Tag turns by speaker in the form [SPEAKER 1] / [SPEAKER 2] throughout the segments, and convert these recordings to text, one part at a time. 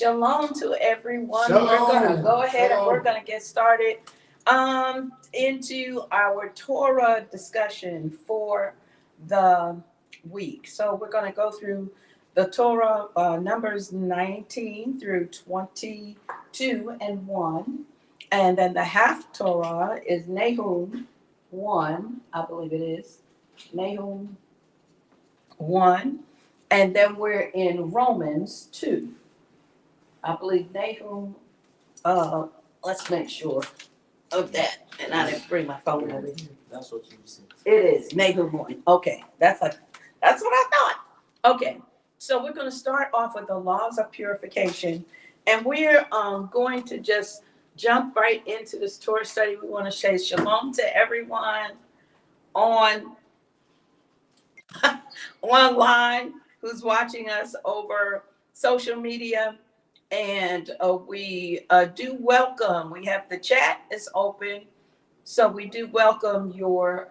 [SPEAKER 1] shalom to everyone.
[SPEAKER 2] Shalom.
[SPEAKER 1] We're going to go ahead and
[SPEAKER 2] Shalom.
[SPEAKER 1] we're going to get started into our Torah discussion for the week. So we're going to go through the Torah, Numbers 19 through 22 and 1. And then the half Torah is Nahum 1, I believe it is. Nahum 1. And then we're in Romans 2. I believe Nahum, let's make sure of that. And I didn't bring my phone over here.
[SPEAKER 3] That's what you said.
[SPEAKER 1] It is Nahum 1. Okay, that's what I thought. Okay, so we're going to start off with the laws of purification. And we're going to just jump right into this Torah study. We want to say shalom to everyone on online who's watching us over social media. And we do welcome, we have the chat is open. So we do welcome your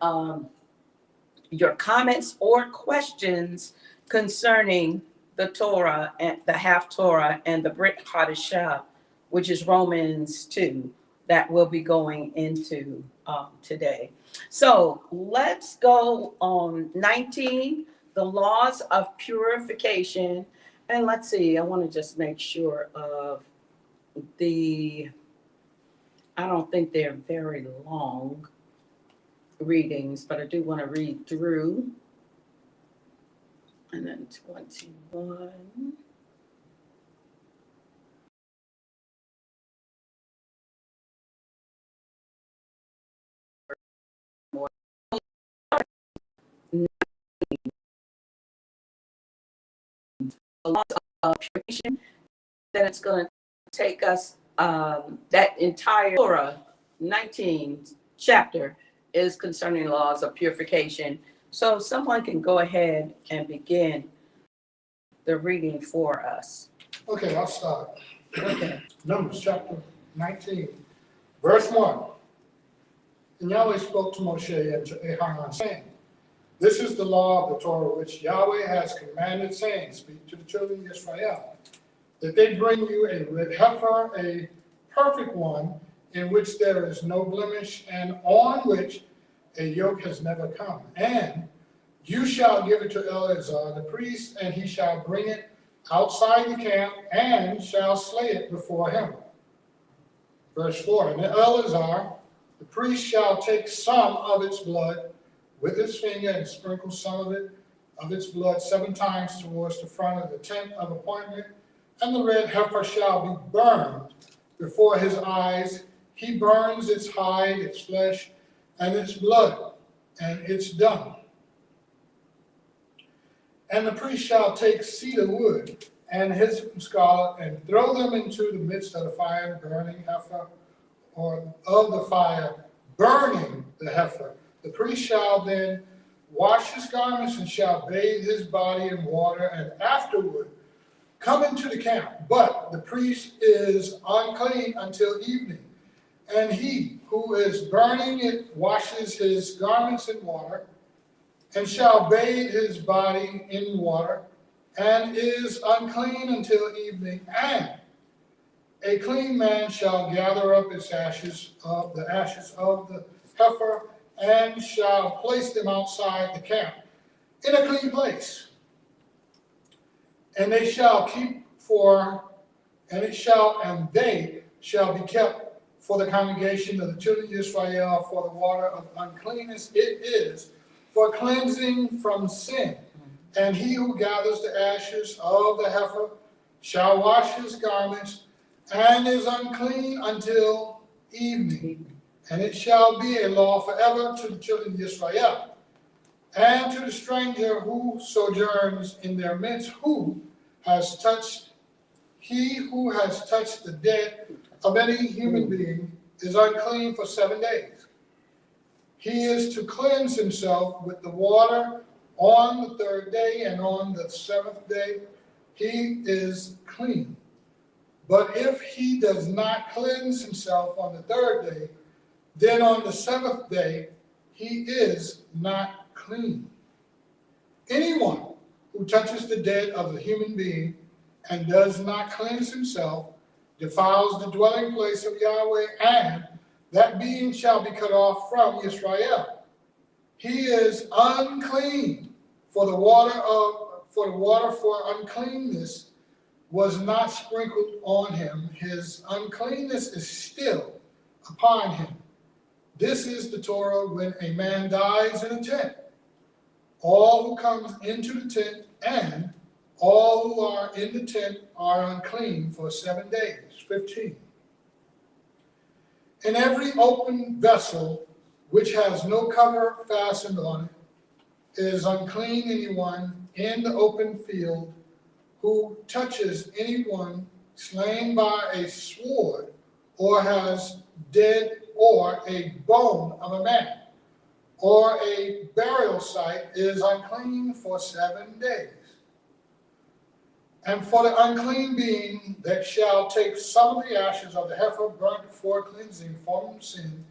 [SPEAKER 1] comments or questions concerning the Torah and the half Torah and the Brit Hadashah, which is Romans 2, that we'll be going into today. So let's go on 19, the laws of purification. And let's see, I want to just make sure of I don't think they're very long readings, but I do want to read through. And then 21. A lot of purification, then it's going to take us, that entire Torah 19 chapter is concerning laws of purification. So someone can go ahead and begin the reading for us.
[SPEAKER 2] Okay, I'll start.
[SPEAKER 1] Okay.
[SPEAKER 2] Numbers chapter 19, verse 1. And Yahweh spoke to Moshe and to Aaron, saying, This is the law of the Torah which Yahweh has commanded, saying, Speak to the children of Israel, that they bring you a red heifer, a perfect one, in which there is no blemish, and on which a yoke has never come. And you shall give it to Eleazar the priest, and he shall bring it outside the camp, and shall slay it before him. Verse 4, And Eleazar the priest shall take some of its blood with his finger, and sprinkle some of its blood 7 times towards the front of the tent of appointment, and the red heifer shall be burned before his eyes. He burns its hide, its flesh, and its blood, and it's done. And the priest shall take cedar wood and hyssop and scarlet, and throw them into the midst of the fire, burning heifer, or of the fire, burning the heifer. The priest shall then wash his garments, and shall bathe his body in water, and afterward come into the camp. But the priest is unclean until evening. And he who is burning it washes his garments in water, and shall bathe his body in water, and is unclean until evening. And a clean man shall gather up the ashes of the heifer, and shall place them outside the camp in a clean place. And they shall keep and they shall be kept for the congregation of the children of Israel, for the water of uncleanness it is, for cleansing from sin. And he who gathers the ashes of the heifer shall wash his garments, and is unclean until evening. And it shall be a law forever to the children of Israel, and to the stranger who sojourns in their midst, he who has touched the dead of any human being is unclean for 7 days. He is to cleanse himself with the water on the 3rd day, and on the 7th day he is clean. But if he does not cleanse himself on the 3rd day, then on the 7th day he is not clean. Anyone who touches the dead of a human being and does not cleanse himself, defiles the dwelling place of Yahweh, and that being shall be cut off from Israel. He is unclean, for the water for uncleanness was not sprinkled on him. His uncleanness is still upon him. This is the Torah when a man dies in a tent. All who come into the tent and all who are in the tent are unclean for 7 days. 15. In every open vessel which has no cover fastened on it is unclean anyone in the open field who touches anyone slain by a sword or has dead or a bone of a man or a burial site is unclean for 7 days. And for the unclean being that shall take some of the ashes of the heifer burnt for cleansing from sin,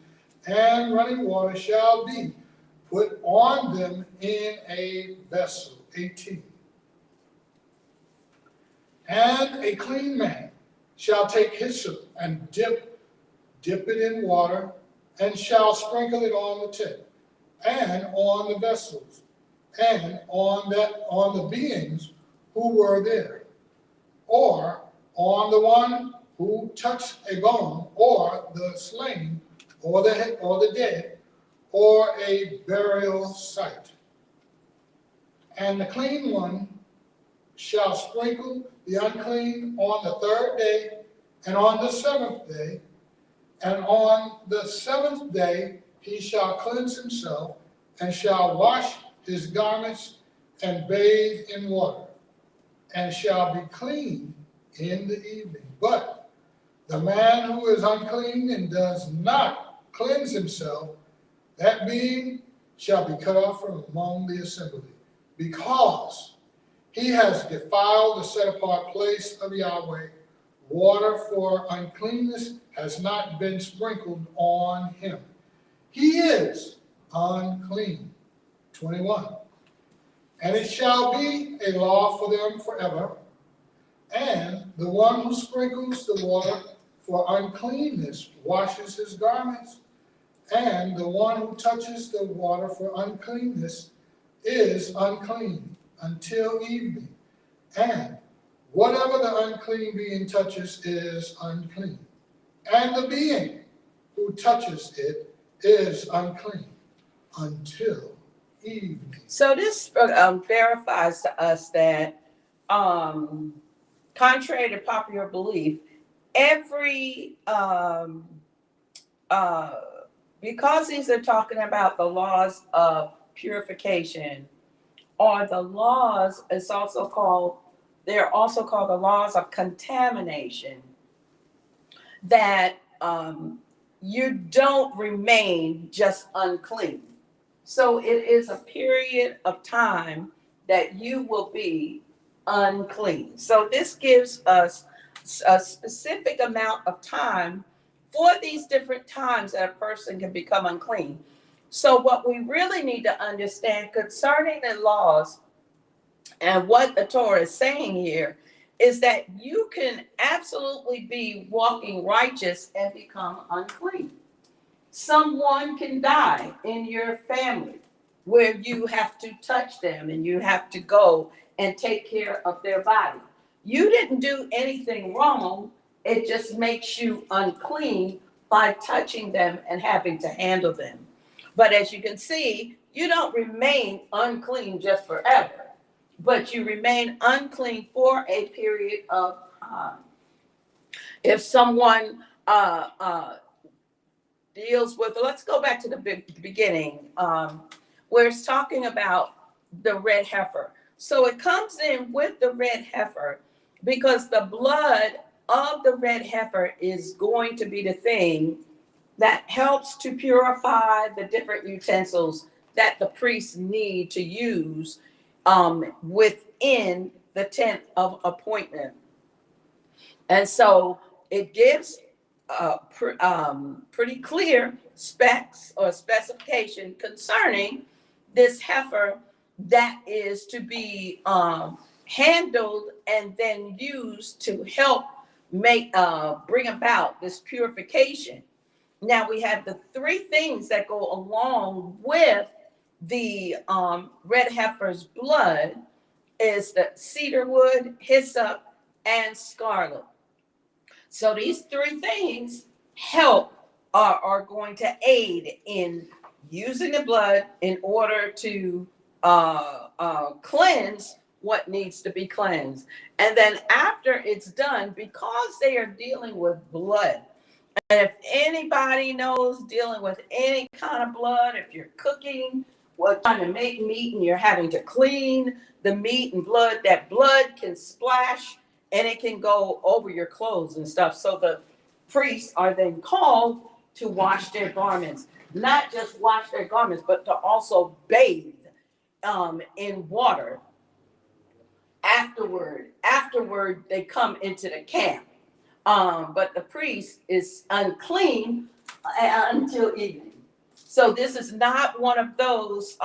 [SPEAKER 2] and running water shall be put on them in a vessel. 18. And a clean man shall take hyssop and dip it in water, and shall sprinkle it on the tent, and on the vessels, and on the beings who were there, or on the one who touched a bone, or the slain, or the dead, or a burial site. And the clean one shall sprinkle the unclean on the 3rd day, and on the 7th day, and on the 7th day he shall cleanse himself, and shall wash his garments, and bathe in water, and shall be clean in the evening. But the man who is unclean and does not cleanse himself, that being shall be cut off from among the assembly, because he has defiled the set-apart place of Yahweh. Water for uncleanness has not been sprinkled on him. He is unclean. 21. And it shall be a law for them forever. And the one who sprinkles the water for uncleanness washes his garments. And the one who touches the water for uncleanness is unclean until evening. And whatever the unclean being touches is unclean. And the being who touches it is unclean until evening.
[SPEAKER 1] So this verifies to us that, contrary to popular belief, every because these are talking about the laws of purification, or the laws, they're also called the laws of contamination, that you don't remain just unclean. So it is a period of time that you will be unclean. So this gives us a specific amount of time for these different times that a person can become unclean. So what we really need to understand concerning the laws and what the Torah is saying here is that you can absolutely be walking righteous and become unclean. Someone can die in your family where you have to touch them and you have to go and take care of their body. You didn't do anything wrong. It just makes you unclean by touching them and having to handle them. But as you can see, you don't remain unclean just forever, but you remain unclean for a period of time. If someone deals with, let's go back to the beginning, where it's talking about the red heifer. So it comes in with the red heifer because the blood of the red heifer is going to be the thing that helps to purify the different utensils that the priests need to use within the tent of appointment. And so it gives pretty clear specs or specification concerning this heifer that is to be handled and then used to help bring about this purification. Now we have the three things that go along with the red heifer's blood is the cedar wood, hyssop, and scarlet. So these three things help are going to aid in using the blood in order to cleanse what needs to be cleansed. And then after it's done, because they are dealing with blood, and if anybody knows dealing with any kind of blood, if you're cooking, what trying to make meat and you're having to clean the meat and blood, that blood can splash and it can go over your clothes and stuff. So the priests are then called to wash their garments, not just wash their garments, but to also bathe in water. Afterward, they come into the camp. But the priest is unclean until evening. So this is not one of those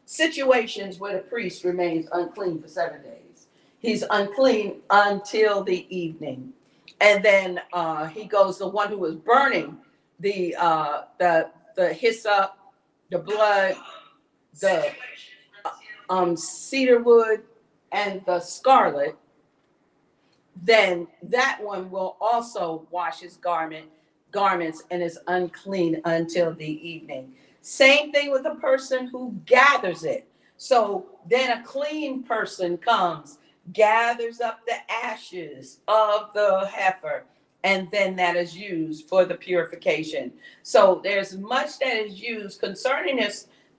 [SPEAKER 1] situations where the priest remains unclean for 7 days. He's unclean until the evening. And then he goes, the one who was burning the hyssop, the blood, the cedar wood, and the scarlet, then that one will also wash his garments and is unclean until the evening. Same thing with the person who gathers it. So then a clean person comes, gathers up the ashes of the heifer, and then that is used for the purification. So there's much that is used concerning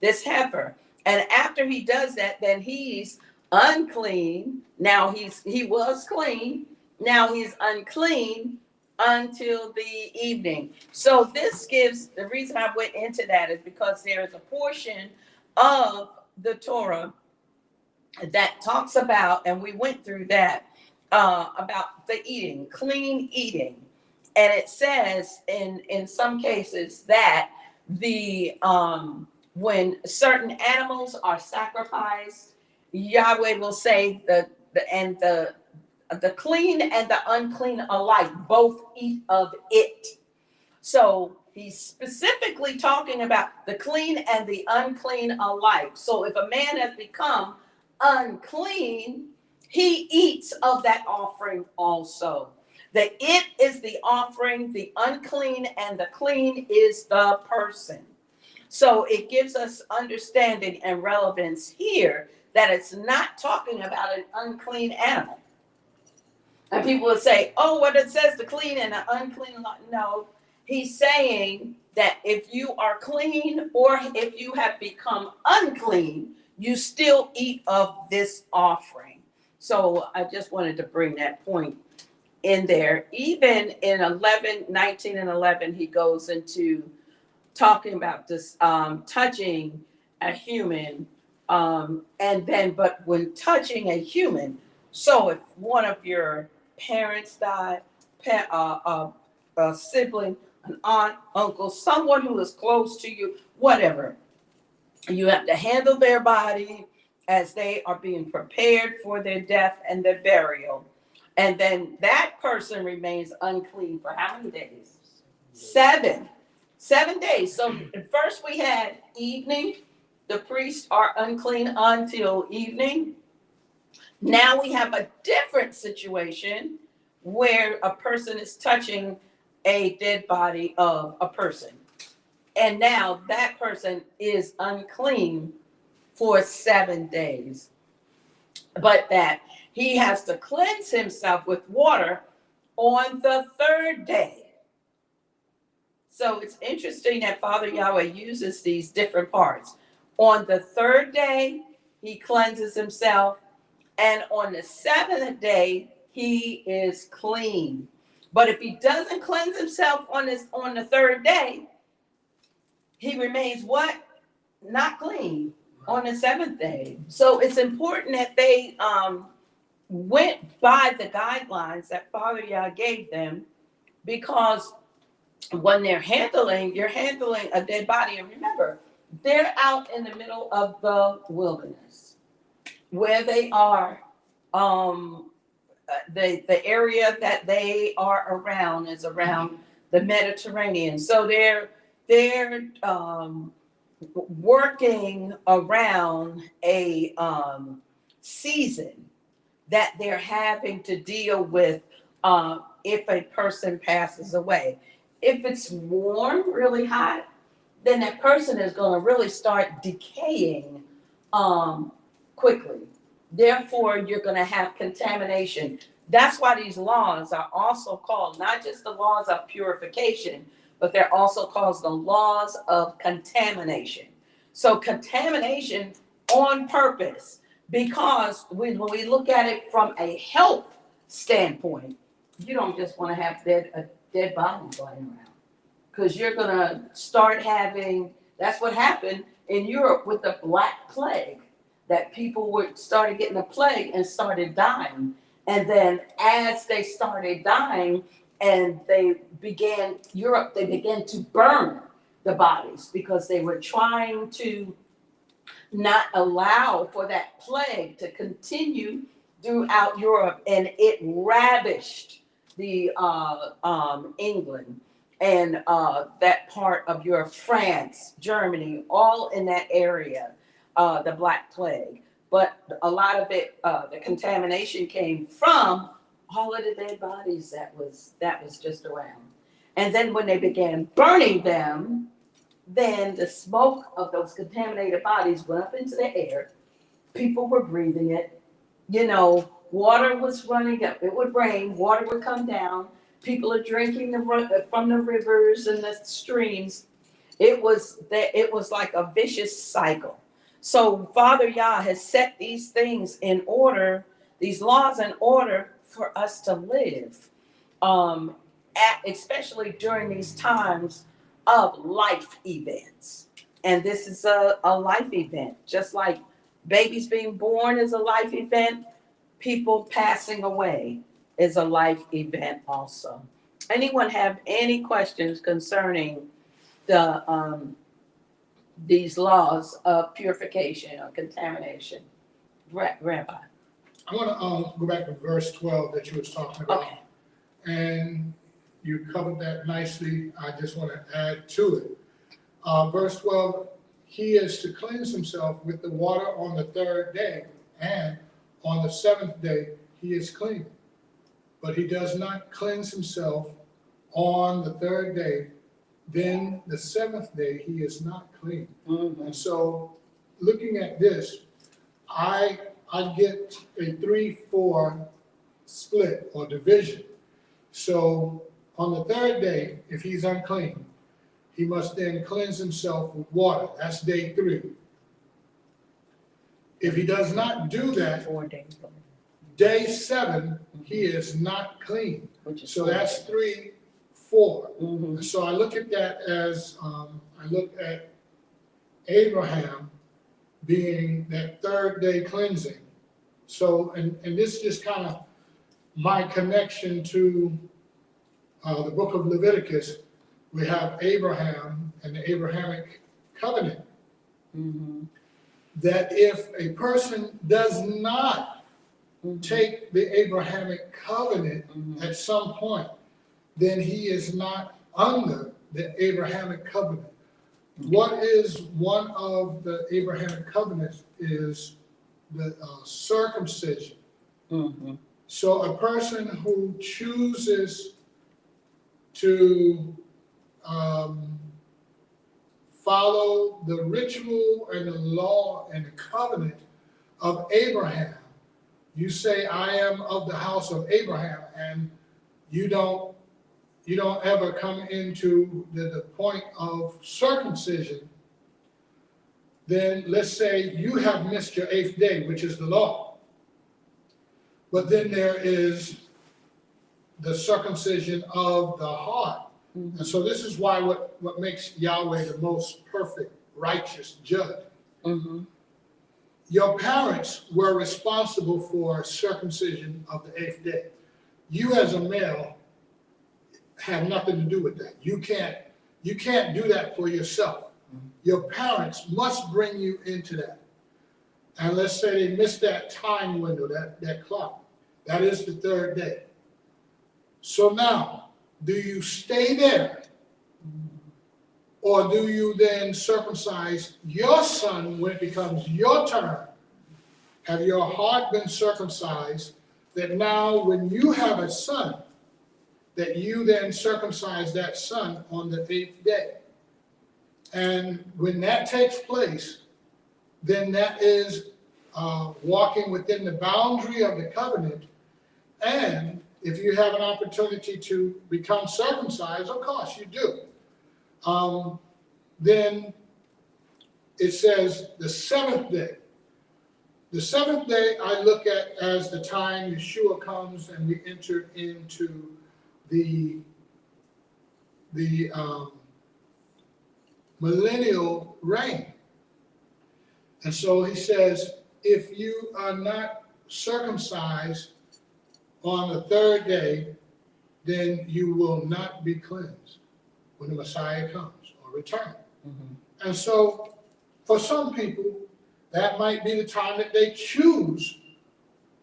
[SPEAKER 1] this heifer. And after he does that, then he's unclean. Now he was clean. Now he's unclean until the evening. So this gives, the reason I went into that is because there is a portion of the Torah that talks about, and we went through that, about the eating, clean eating. And it says in some cases that the when certain animals are sacrificed, Yahweh will say the clean and the unclean alike both eat of it. So he's specifically talking about the clean and the unclean alike. So if a man has become unclean, he eats of that offering also. The it is the offering, the unclean and the clean is the person. So it gives us understanding and relevance here that it's not talking about an unclean animal. And people will say, oh, what it says the clean and the unclean. No, he's saying that if you are clean or if you have become unclean, you still eat of this offering. So I just wanted to bring that point in there. Even in 19 and 11, he goes into talking about this touching a human, but when touching a human, so if one of your parents died, a sibling, an aunt, uncle, someone who is close to you, whatever, you have to handle their body as they are being prepared for their death and their burial. And then that person remains unclean for how many days? 7 days. So first we had evening. The priests are unclean until evening. Now we have a different situation where a person is touching a dead body of a person. And now that person is unclean for 7 days. But that he has to cleanse himself with water on the 3rd day. So it's interesting that Father Yahweh uses these different parts. On the 3rd day, he cleanses himself. And on the 7th day, he is clean. But if he doesn't cleanse himself on the 3rd day, he remains what? Not clean on the 7th day. So it's important that they went by the guidelines that Father Yah gave them, because when you're handling a dead body, and remember, they're out in the middle of the wilderness. where they are, the area that they are around is around the Mediterranean. So they're working around a season that they're having to deal with if a person passes away. If it's warm, really hot, then that person is going to really start decaying quickly. Therefore, you're going to have contamination. That's why these laws are also called not just the laws of purification, but they're also called the laws of contamination. So, contamination on purpose, because when we look at it from a health standpoint, you don't just want to have a dead body lying around, because you're going to start having, that's what happened in Europe with the Black Plague, that people started getting the plague and started dying. And then as they started dying and they began to burn the bodies, because they were trying to not allow for that plague to continue throughout Europe, and it ravished the England and that part of Europe, France, Germany, all in that area, the Black Plague. But a lot of it, the contamination came from all of the dead bodies that was just around. And then when they began burning them, then the smoke of those contaminated bodies went up into the air. People were breathing it. Water was running up. It would rain, water would come down. People are drinking from the rivers and the streams. It was like a vicious cycle. So Father Yah has set these things in order, these laws in order for us to live, especially during these times of life events. And this is a life event, just like babies being born is a life event, people passing away is a life event also. Anyone have any questions concerning these laws of purification or contamination? Rabbi.
[SPEAKER 2] I want to go back to verse 12 that you was talking about.
[SPEAKER 1] Okay.
[SPEAKER 2] And you covered that nicely. I just want to add to it. Verse 12, he is to cleanse himself with the water on the third day, and on the seventh day he is clean. But he does not cleanse himself on the third day, then the seventh day he is not clean.
[SPEAKER 1] Mm-hmm.
[SPEAKER 2] And so looking at this, I get a 3-4 split or division. So on the third day, if he's unclean, he must then cleanse himself with water. That's day 3. If he does not do that,
[SPEAKER 1] 4 days later.
[SPEAKER 2] day 7, he is not clean. So that's 3, 4.
[SPEAKER 1] Mm-hmm.
[SPEAKER 2] So I look at that as, I look at Abraham being that third day cleansing. So, and this is just kind of my connection to the book of Leviticus. We have Abraham and the Abrahamic covenant.
[SPEAKER 1] Mm-hmm.
[SPEAKER 2] That if a person does not take the Abrahamic covenant at some point, then he is not under the Abrahamic covenant. What is one of the Abrahamic covenants is the circumcision.
[SPEAKER 1] Mm-hmm.
[SPEAKER 2] So a person who chooses to follow the ritual and the law and the covenant of Abraham, you say, I am of the house of Abraham, and you don't ever come into the point of circumcision, then let's say you have missed your 8th day, which is the law. But then there is the circumcision of the heart. Mm-hmm. And so this is why what makes Yahweh the most perfect, righteous judge. Mm-hmm. Your parents were responsible for circumcision of the 8th day. You as a male have nothing to do with that. You can't do that for yourself. Mm-hmm. Your parents must bring you into that. and let's say they missed that time window, that clock, that is the third day. So now, do you stay there? Or do you then circumcise your son when it becomes your turn? Have your heart been circumcised that now when you have a son, that you then circumcise that son on the 8th day? And when that takes place, then that is walking within the boundary of the covenant. And if you have an opportunity to become circumcised, of course you do. Then it says the 7th day. The 7th day I look at as the time Yeshua comes and we enter into the millennial reign. And so he says, if you are not circumcised on the 3rd day, then you will not be cleansed when the Messiah comes or returns. And so for some people, that might be the time that they choose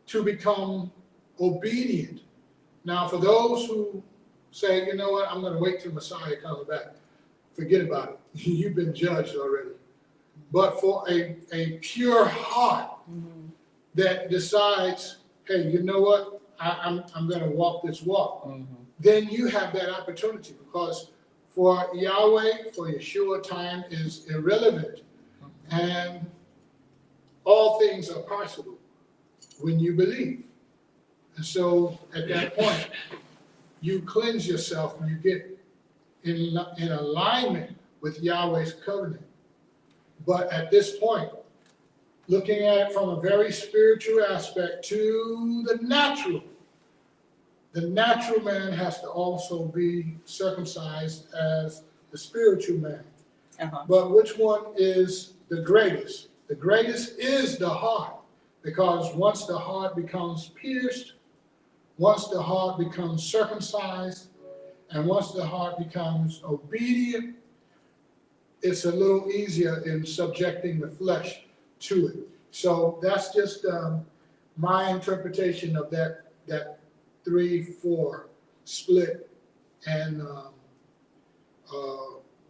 [SPEAKER 2] to become obedient. Now, for those who say, you know what, I'm going to wait till Messiah comes back, forget about it. You've been judged already. But for a pure heart that decides, hey, you know what, I'm going to walk this walk, then you have that opportunity, because for Yahweh, for Yeshua, time is irrelevant. And all things are possible when you believe. And so at that point, you cleanse yourself and you get in alignment with Yahweh's covenant. But at this point, looking at it from a very spiritual aspect to the natural man has to also be circumcised as the spiritual man. But which one is the greatest? The greatest is the heart, because once the heart becomes pierced, once the heart becomes circumcised, and once the heart becomes obedient, it's a little easier in subjecting the flesh to it. So that's just my interpretation of that 3-4 split and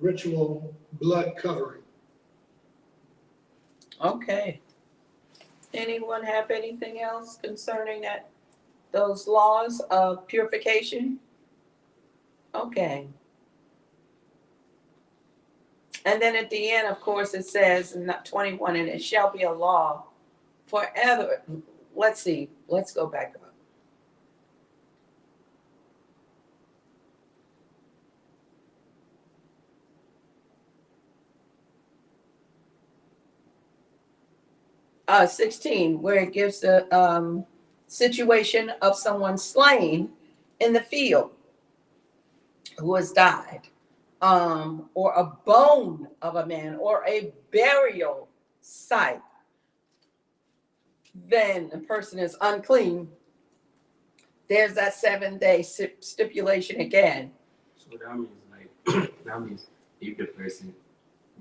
[SPEAKER 2] ritual blood covering.
[SPEAKER 1] Okay. Anyone have anything else concerning those laws of purification? Okay. And then at the end, of course, it says in 21, and it shall be a law forever. Let's see. Let's go back up. Uh, 16, where it gives the situation of someone slain in the field who has died, or a bone of a man, or a burial site. Then the person is unclean. There's that 7-day stipulation again.
[SPEAKER 3] So that means like that means if the person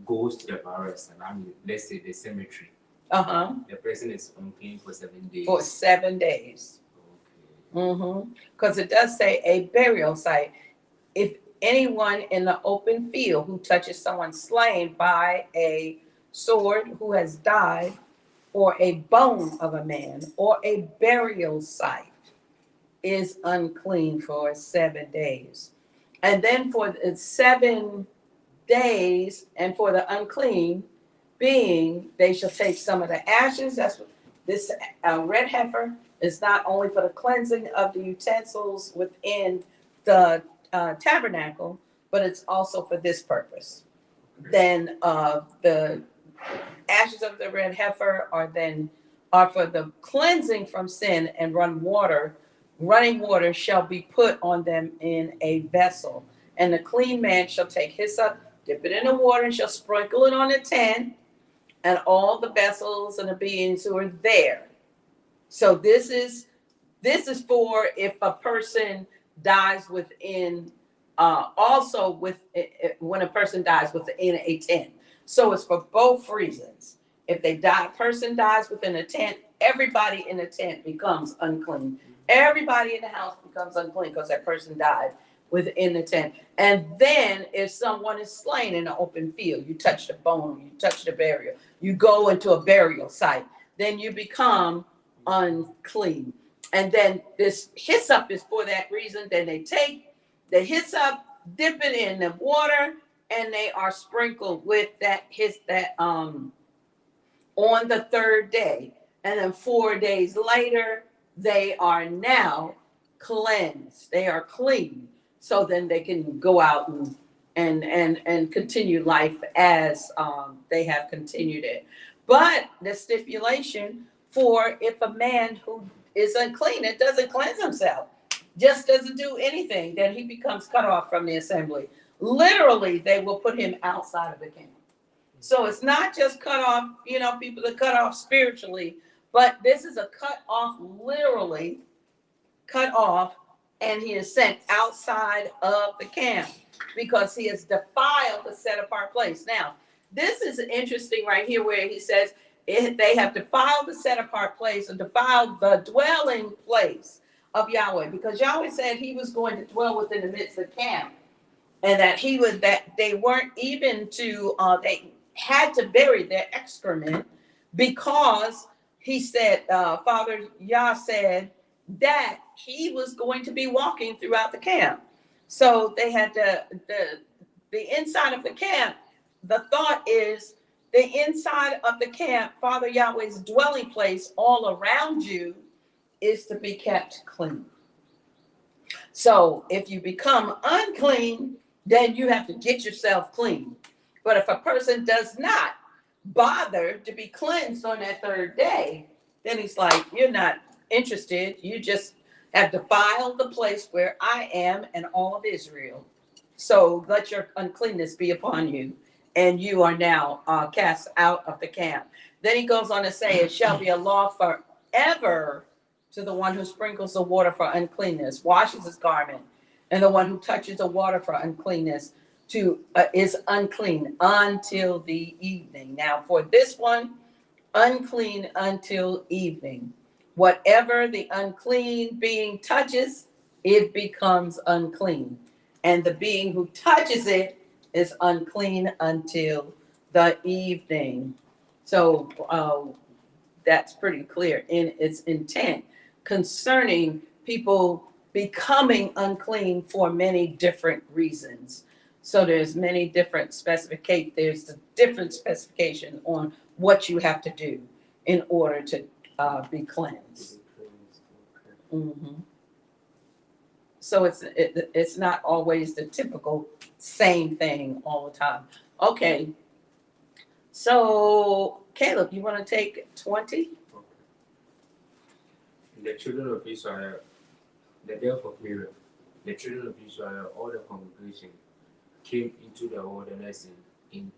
[SPEAKER 3] goes to the burials, and I mean, let's say the cemetery, the person is unclean for 7 days.
[SPEAKER 1] For 7 days.
[SPEAKER 3] Okay.
[SPEAKER 1] Because it does say a burial site. If anyone in the open field who touches someone slain by a sword who has died, or a bone of a man, or a burial site, is unclean for 7 days. And then for the 7 days, and for the unclean being, they shall take some of the ashes. That's what this red heifer is, not only for the cleansing of the utensils within the tabernacle, but it's also for this purpose. Then the ashes of the red heifer are for the cleansing from sin, and running water shall be put on them in a vessel. And the clean man shall take hyssop, dip it in the water, and shall sprinkle it on the tent and all the vessels and the beings who are there. So this is for if a person dies within, also with when a person dies within a tent. So it's for both reasons. If person dies within a tent, everybody in the tent becomes unclean. Everybody in the house becomes unclean because that person died within the tent. And then if someone is slain in an open field, you touch the bone, you touch the burial, you go into a burial site, then you become unclean. And then this hyssop is for that reason. Then they take the hyssop, dip it in the water, and they are sprinkled with that on the third day. And then 4 days later, they are now cleansed. They are clean. So then they can go out and continue life as they have continued it. But the stipulation for if a man who is unclean, it doesn't cleanse himself, just doesn't do anything, then he becomes cut off from the assembly. Literally, they will put him outside of the camp. So it's not just cut off, people are cut off spiritually, but this is a cut off, literally cut off, and he is sent outside of the camp because he has defiled the set apart place. Now, this is interesting right here where he says they have defiled the set apart place and defiled the dwelling place of Yahweh, because Yahweh said he was going to dwell within the midst of the camp, and that they weren't even to, they had to bury their excrement because he said, Father Yah said that he was going to be walking throughout the camp. So they had the inside of the camp. The thought is the inside of the camp, Father Yahweh's dwelling place all around you, is to be kept clean. So if you become unclean, then you have to get yourself clean. But if a person does not bother to be cleansed on that third day, then he's like, you're not interested. You just have defiled the place where I am and all of Israel. So let your uncleanness be upon you, and you are now cast out of the camp. Then he goes on to say, it shall be a law forever to the one who sprinkles the water for uncleanness, washes his garment, and the one who touches the water for uncleanness is unclean until the evening. Now, for this one, unclean until evening. Whatever the unclean being touches, it becomes unclean. And the being who touches it is unclean until the evening. So that's pretty clear in its intent concerning people becoming unclean for many different reasons. So there's many different specifications. There's a different specification on what you have to do in order to be cleansed. Mm-hmm. So it's not always the typical same thing all the time. Okay. So Caleb, you want to take 20?
[SPEAKER 3] The children of Israel, the death of Miriam, the children of Israel, all the congregation came into the wilderness in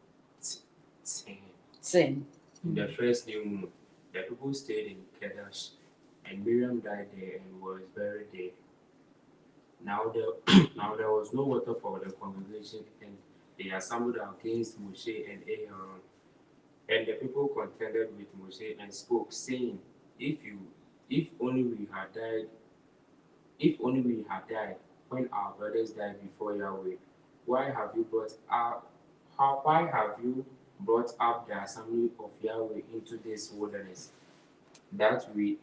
[SPEAKER 1] sin.
[SPEAKER 3] In the first new moon, the people stayed in Kadesh, and Miriam died there and was buried there. Now there was no water for the congregation, and they assembled against Moshe and Aaron. And the people contended with Moshe and spoke, saying, If only we had died when our brothers died before Yahweh. Why have you brought up the assembly of Yahweh into this wilderness, that we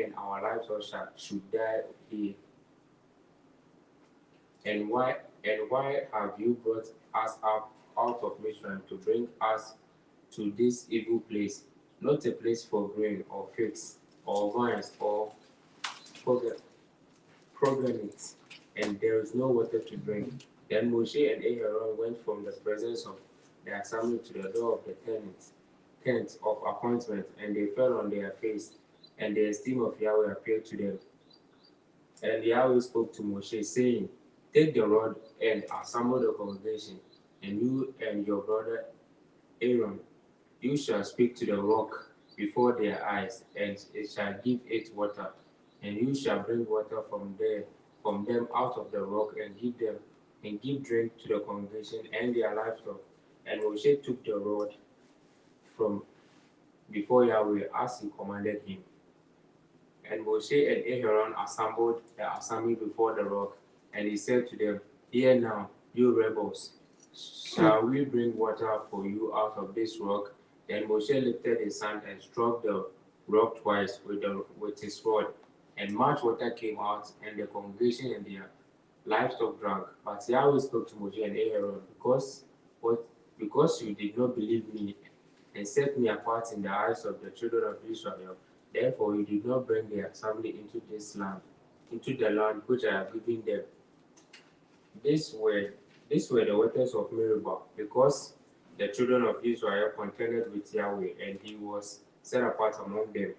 [SPEAKER 3] and our livestock should die here? And why have you brought us up out of Mitzrayim to bring us to this evil place, not a place for grain or figs or vines or pomegranates, and there is no water to drink? Then Moshe and Aaron went from the presence of the assembly to the door of the tent of appointment, and they fell on their face, and the esteem of Yahweh appeared to them. And Yahweh spoke to Moshe, saying, Take the rod and assemble the congregation, and you and your brother Aaron, you shall speak to the rock before their eyes, and it shall give it water. And you shall bring water from them out of the rock, and give drink to the congregation and their livestock. And Moshe took the rod from before Yahweh as he commanded him. And Moshe and Aaron assembled the assembly before the rock, and he said to them, Hear now, you rebels, shall we bring water for you out of this rock? Then Moshe lifted his hand and struck the rock twice with his rod, and much water came out, and the congregation and their livestock drank. But Yahweh spoke to Moshe and Aaron, because you did not believe me and set me apart in the eyes of the children of Israel. Therefore you did not bring the assembly into this land, into the land which I have given them. These were the waters of Meribah, because the children of Israel contended with Yahweh, and he was set apart among them.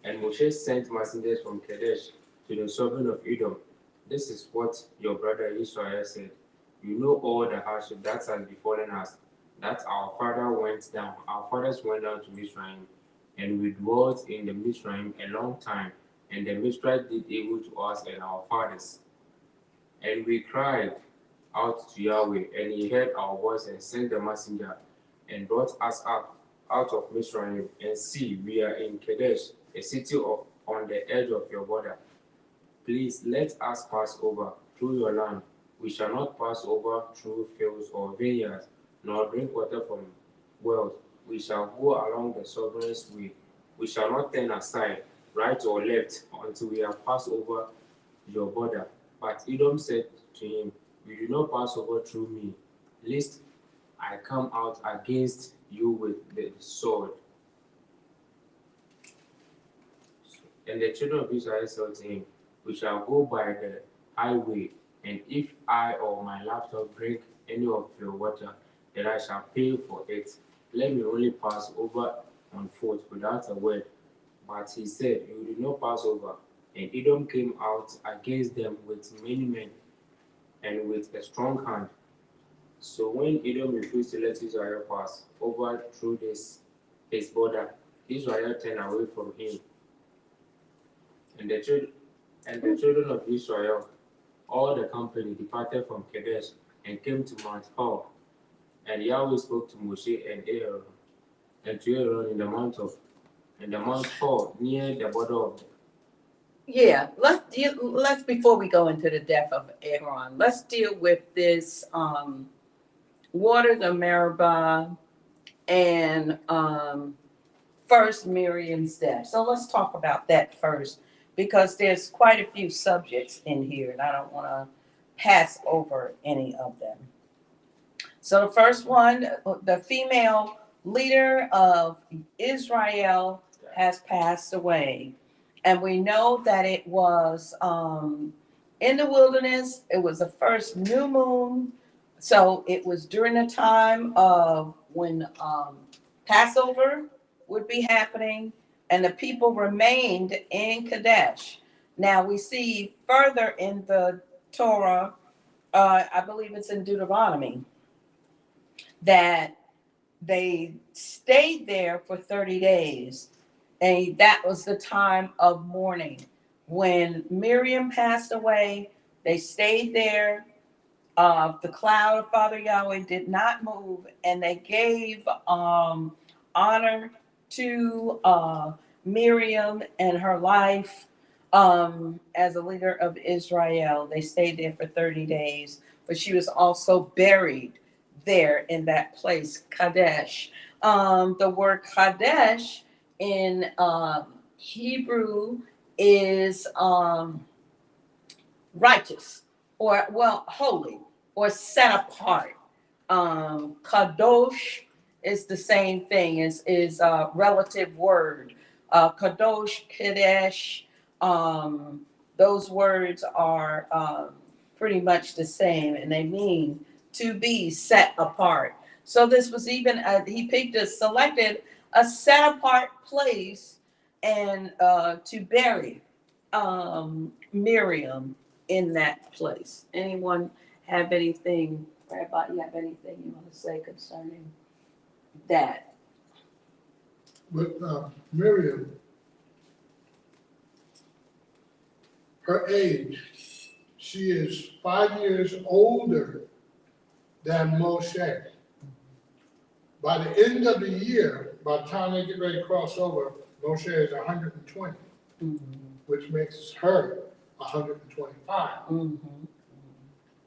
[SPEAKER 3] And Moshe sent messengers from Kadesh to the sovereign of Edom. This is what your brother Israel said. You know all the hardship that has befallen us, that our fathers went down to Mizraim, and we dwelt in the Mizraim a long time, and the Mizraim did evil to us and our fathers. And we cried out to Yahweh, and he heard our voice and sent the messenger, and brought us up out of Mizraim. And see, we are in Kadesh, a city on the edge of your border. Please let us pass over through your land. We shall not pass over through fields or vineyards, nor drink water from wells. We shall go along the sovereign's way. We shall not turn aside, right or left, until we have passed over your border. But Edom said to him, You do not pass over through me, lest I come out against you with the sword. And the children of Israel said to him, We shall go by the highway, and if I or my livestock drink any of your water, then I shall pay for it. Let me only pass over on foot without a word. But he said, You did not pass over. And Edom came out against them with many men and with a strong hand. So when Edom refused to let Israel pass over through his border, Israel turned away from him. And the children of Israel, all the company, departed from Kadesh and came to Mount Hor. And Yahweh spoke to Moshe and Aaron, and to Aaron in the Mount Hor, near the border of.
[SPEAKER 1] Yeah, let's before we go into the death of Aaron, let's deal with this waters of Meribah and first Miriam's death. So let's talk about that first, because there's quite a few subjects in here, and I don't want to pass over any of them. So the first one, the female leader of Israel has passed away. And we know that it was in the wilderness. It was the first new moon. So it was during the time of when Passover would be happening, and the people remained in Kadesh. Now we see further in the Torah, I believe it's in Deuteronomy, that they stayed there for 30 days. And that was the time of mourning. When Miriam passed away, they stayed there. The cloud of Father Yahweh did not move, and they gave honor to Miriam and her life as a leader of Israel. They stayed there for 30 days, but she was also buried there in that place, Kadesh. The word Kadesh in Hebrew is righteous, or holy, or set apart. Kadosh is the same thing, is a relative word. Kadosh, Kadesh, those words are pretty much the same, and they mean to be set apart. So this was even selected a set apart place, and to bury Miriam in that place. Anyone have anything, Rabbi, you have anything you want to say concerning that?
[SPEAKER 2] With Miriam, her age, she is 5 years older than Moshe. By the end of the year, by the time they get ready to cross over, Moshe is 120, which makes her 125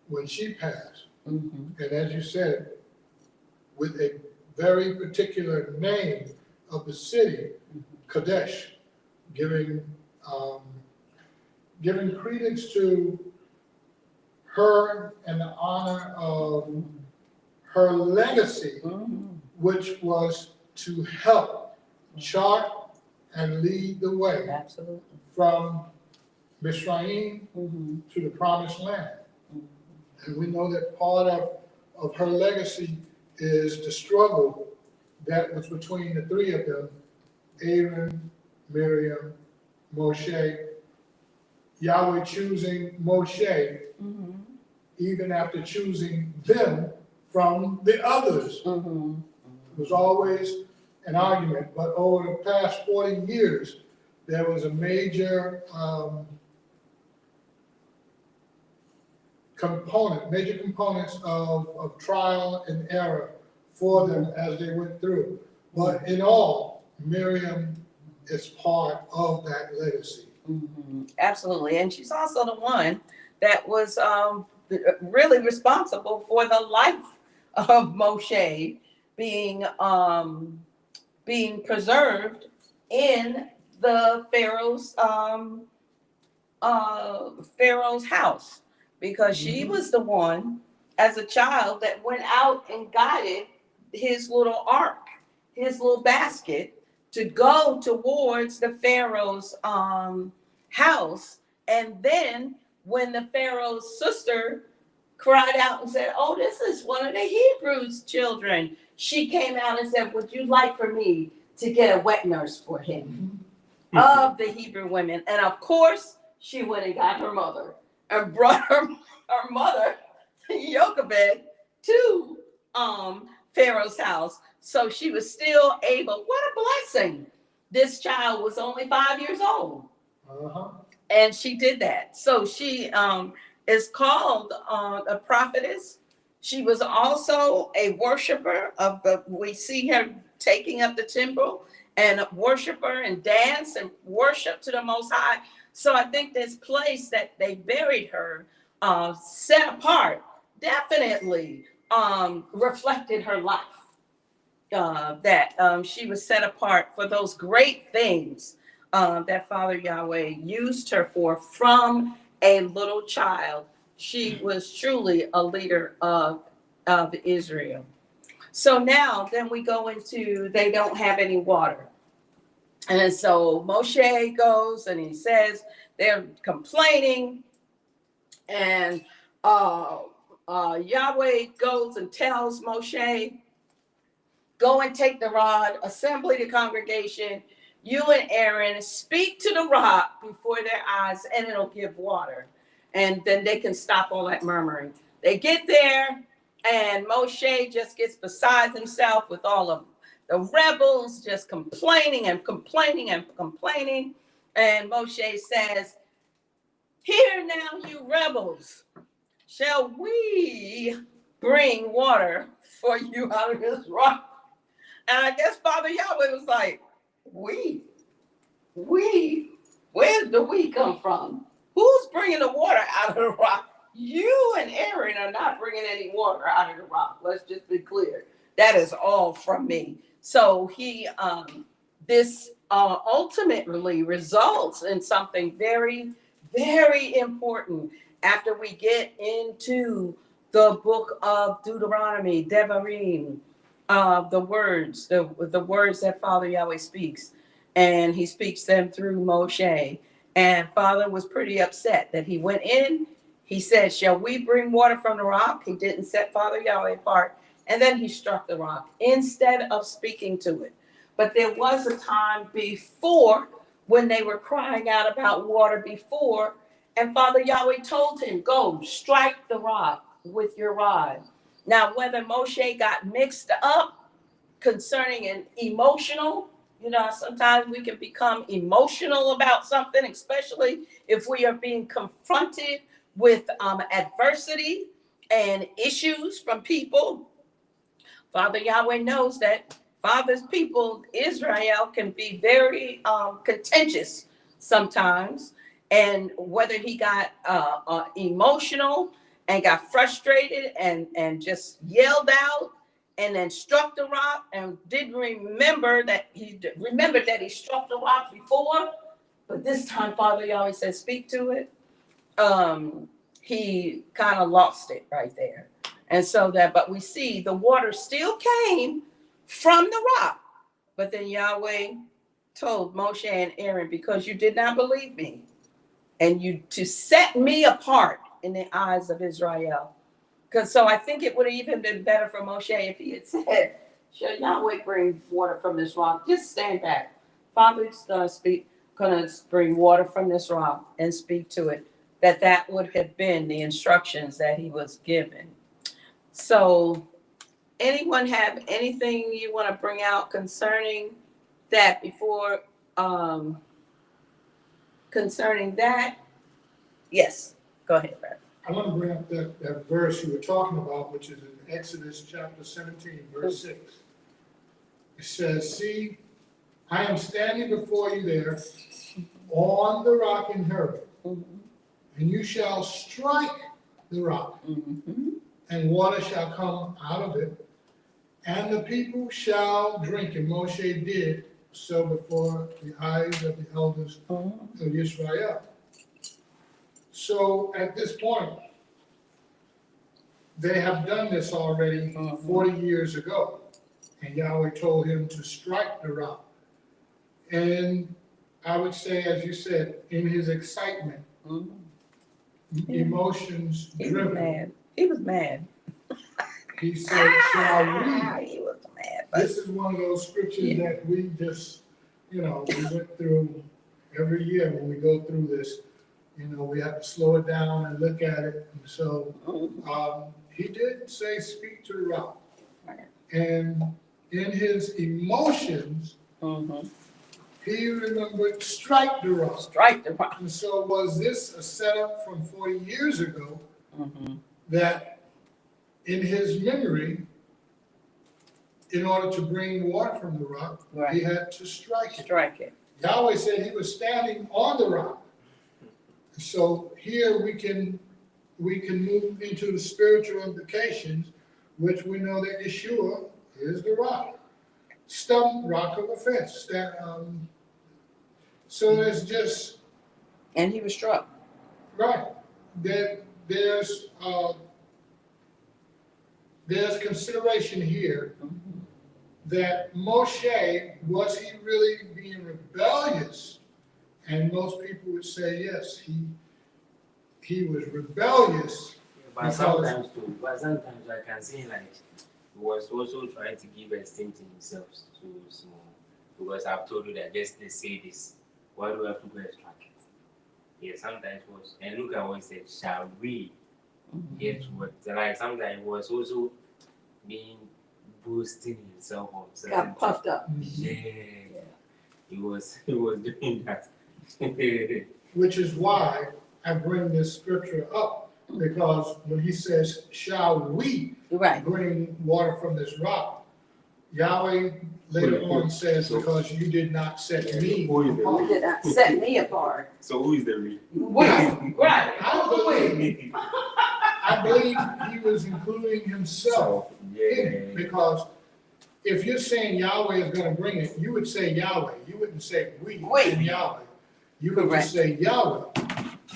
[SPEAKER 2] when she passed. And as you said, with a very particular name of the city, Kadesh, giving credence to her and the honor of her legacy, which was to help chart and lead the way
[SPEAKER 1] Absolutely.
[SPEAKER 2] from Mizraim to the promised land. And we know that part of her legacy is the struggle that was between the three of them, Aaron, Miriam, Moshe, Yahweh choosing Moshe, even after choosing them from the others. It was always an argument, but over the past 40 years, there was a major components of trial and error for them as they went through. But in all, Miriam is part of that legacy.
[SPEAKER 1] Absolutely. And she's also the one that was really responsible for the life of Moshe being preserved in the Pharaoh's house, because she was the one as a child that went out and guided his little ark, his little basket, to go towards the Pharaoh's house. And then when the Pharaoh's sister cried out and said, "Oh, this is one of the Hebrews' children," she came out and said, "Would you like for me to get a wet nurse for him?" Of the Hebrew women. And of course, she went and got her mother and brought her mother, Jochebed, to Pharaoh's house. So she was still able, what a blessing. This child was only 5 years old. And she did that. So she is called a prophetess. She was also a worshiper we see her taking up the temple and a worshiper and dance and worship to the Most High. So I think this place that they buried her, set apart, definitely reflected her life. That she was set apart for those great things that Father Yahweh used her for from a little child. She was truly a leader of Israel. So now then we go into, they don't have any water. And so Moshe goes and he says they're complaining, and Yahweh goes and tells Moshe, "Go and take the rod, assemble the congregation, you and Aaron, speak to the rock before their eyes, and it'll give water." And then they can stop all that murmuring. They get there, and Moshe just gets beside himself with all of the rebels just complaining and complaining and complaining. And Moshe says, "Hear now, you rebels, shall we bring water for you out of this rock?" And I guess Father Yahweh was like, we? Where's the we come from? Who's bringing the water out of the rock? You and Aaron are not bringing any water out of the rock. Let's just be clear. That is all from me. So this ultimately results in something very, very important after we get into the book of Deuteronomy, Devarim, the words that Father Yahweh speaks, and he speaks them through Moshe. And Father was pretty upset that he went in. He said, "Shall we bring water from the rock?" He didn't set Father Yahweh apart. And then he struck the rock instead of speaking to it. But there was a time before when they were crying out about water before, and Father Yahweh told him, "Go, strike the rock with your rod." Now, whether Moshe got mixed up concerning an emotional, sometimes we can become emotional about something, especially if we are being confronted with adversity and issues from people. Father Yahweh knows that Father's people, Israel, can be very contentious sometimes. And whether he got emotional and got frustrated and just yelled out and then struck the rock and didn't remember that he struck the rock before, but this time Father Yahweh said, speak to it. He kind of lost it right there. And so but we see the water still came from the rock. But then Yahweh told Moshe and Aaron, because you did not believe me, and you to set me apart in the eyes of Israel. Because so I think it would have even been better for Moshe if he had said, should Yahweh bring water from this rock? Just stand back. Father's gonna bring water from this rock and speak to it. That would have been the instructions that he was given. So anyone have anything you want to bring out concerning that before concerning that? Yes, go ahead, Brad.
[SPEAKER 2] I want to bring up that verse you were talking about, which is in Exodus chapter 17, verse 6. It says, see, I am standing before you there on the rock in Horeb, and you shall strike the rock, and water shall come out of it, and the people shall drink. And Moshe did so before the eyes of the elders of Israel. So at this point, they have done this already 40 years ago. And Yahweh told him to strike the rock. And I would say, as you said, in his excitement, emotions driven.
[SPEAKER 1] He was mad.
[SPEAKER 2] He said, shall we?
[SPEAKER 1] He was mad.
[SPEAKER 2] This is one of those scriptures that we just, we went through every year when we go through this. We have to slow it down and look at it. And so he did say, speak to the rock. And in his emotions, he remembered, strike the rock.
[SPEAKER 1] Strike the rock.
[SPEAKER 2] And so was this a setup from 40 years ago that in his memory, in order to bring water from the rock, he had to strike it. Yahweh said he was standing on the rock. So here we can move into the spiritual implications, which we know that Yeshua is the rock, rock of offense. So there's just,
[SPEAKER 1] and he was struck.
[SPEAKER 2] right. There's consideration here that Moshe, was he really being rebellious? And most people would say yes, he was rebellious.
[SPEAKER 3] But sometimes I can say like he was also trying to give esteem to himself too small. Because I've told you that just they say this. Why do we have to go extract it? Yeah, sometimes it was. And look at what he said, shall we get what? Like sometimes it was also being boosting himself on certain.
[SPEAKER 1] Got puffed up.
[SPEAKER 3] Yeah. He was doing that.
[SPEAKER 2] Which is why I bring this scripture up, because when he says, shall we bring water from this rock, Yahweh later on says, because you did not set me apart.
[SPEAKER 1] You did not set me apart.
[SPEAKER 3] So who is the we?
[SPEAKER 1] Right.
[SPEAKER 2] I believe he was including himself in it, because if you're saying Yahweh is going to bring it, you would say Yahweh. You wouldn't say we and Yahweh. You would just say Yahweh.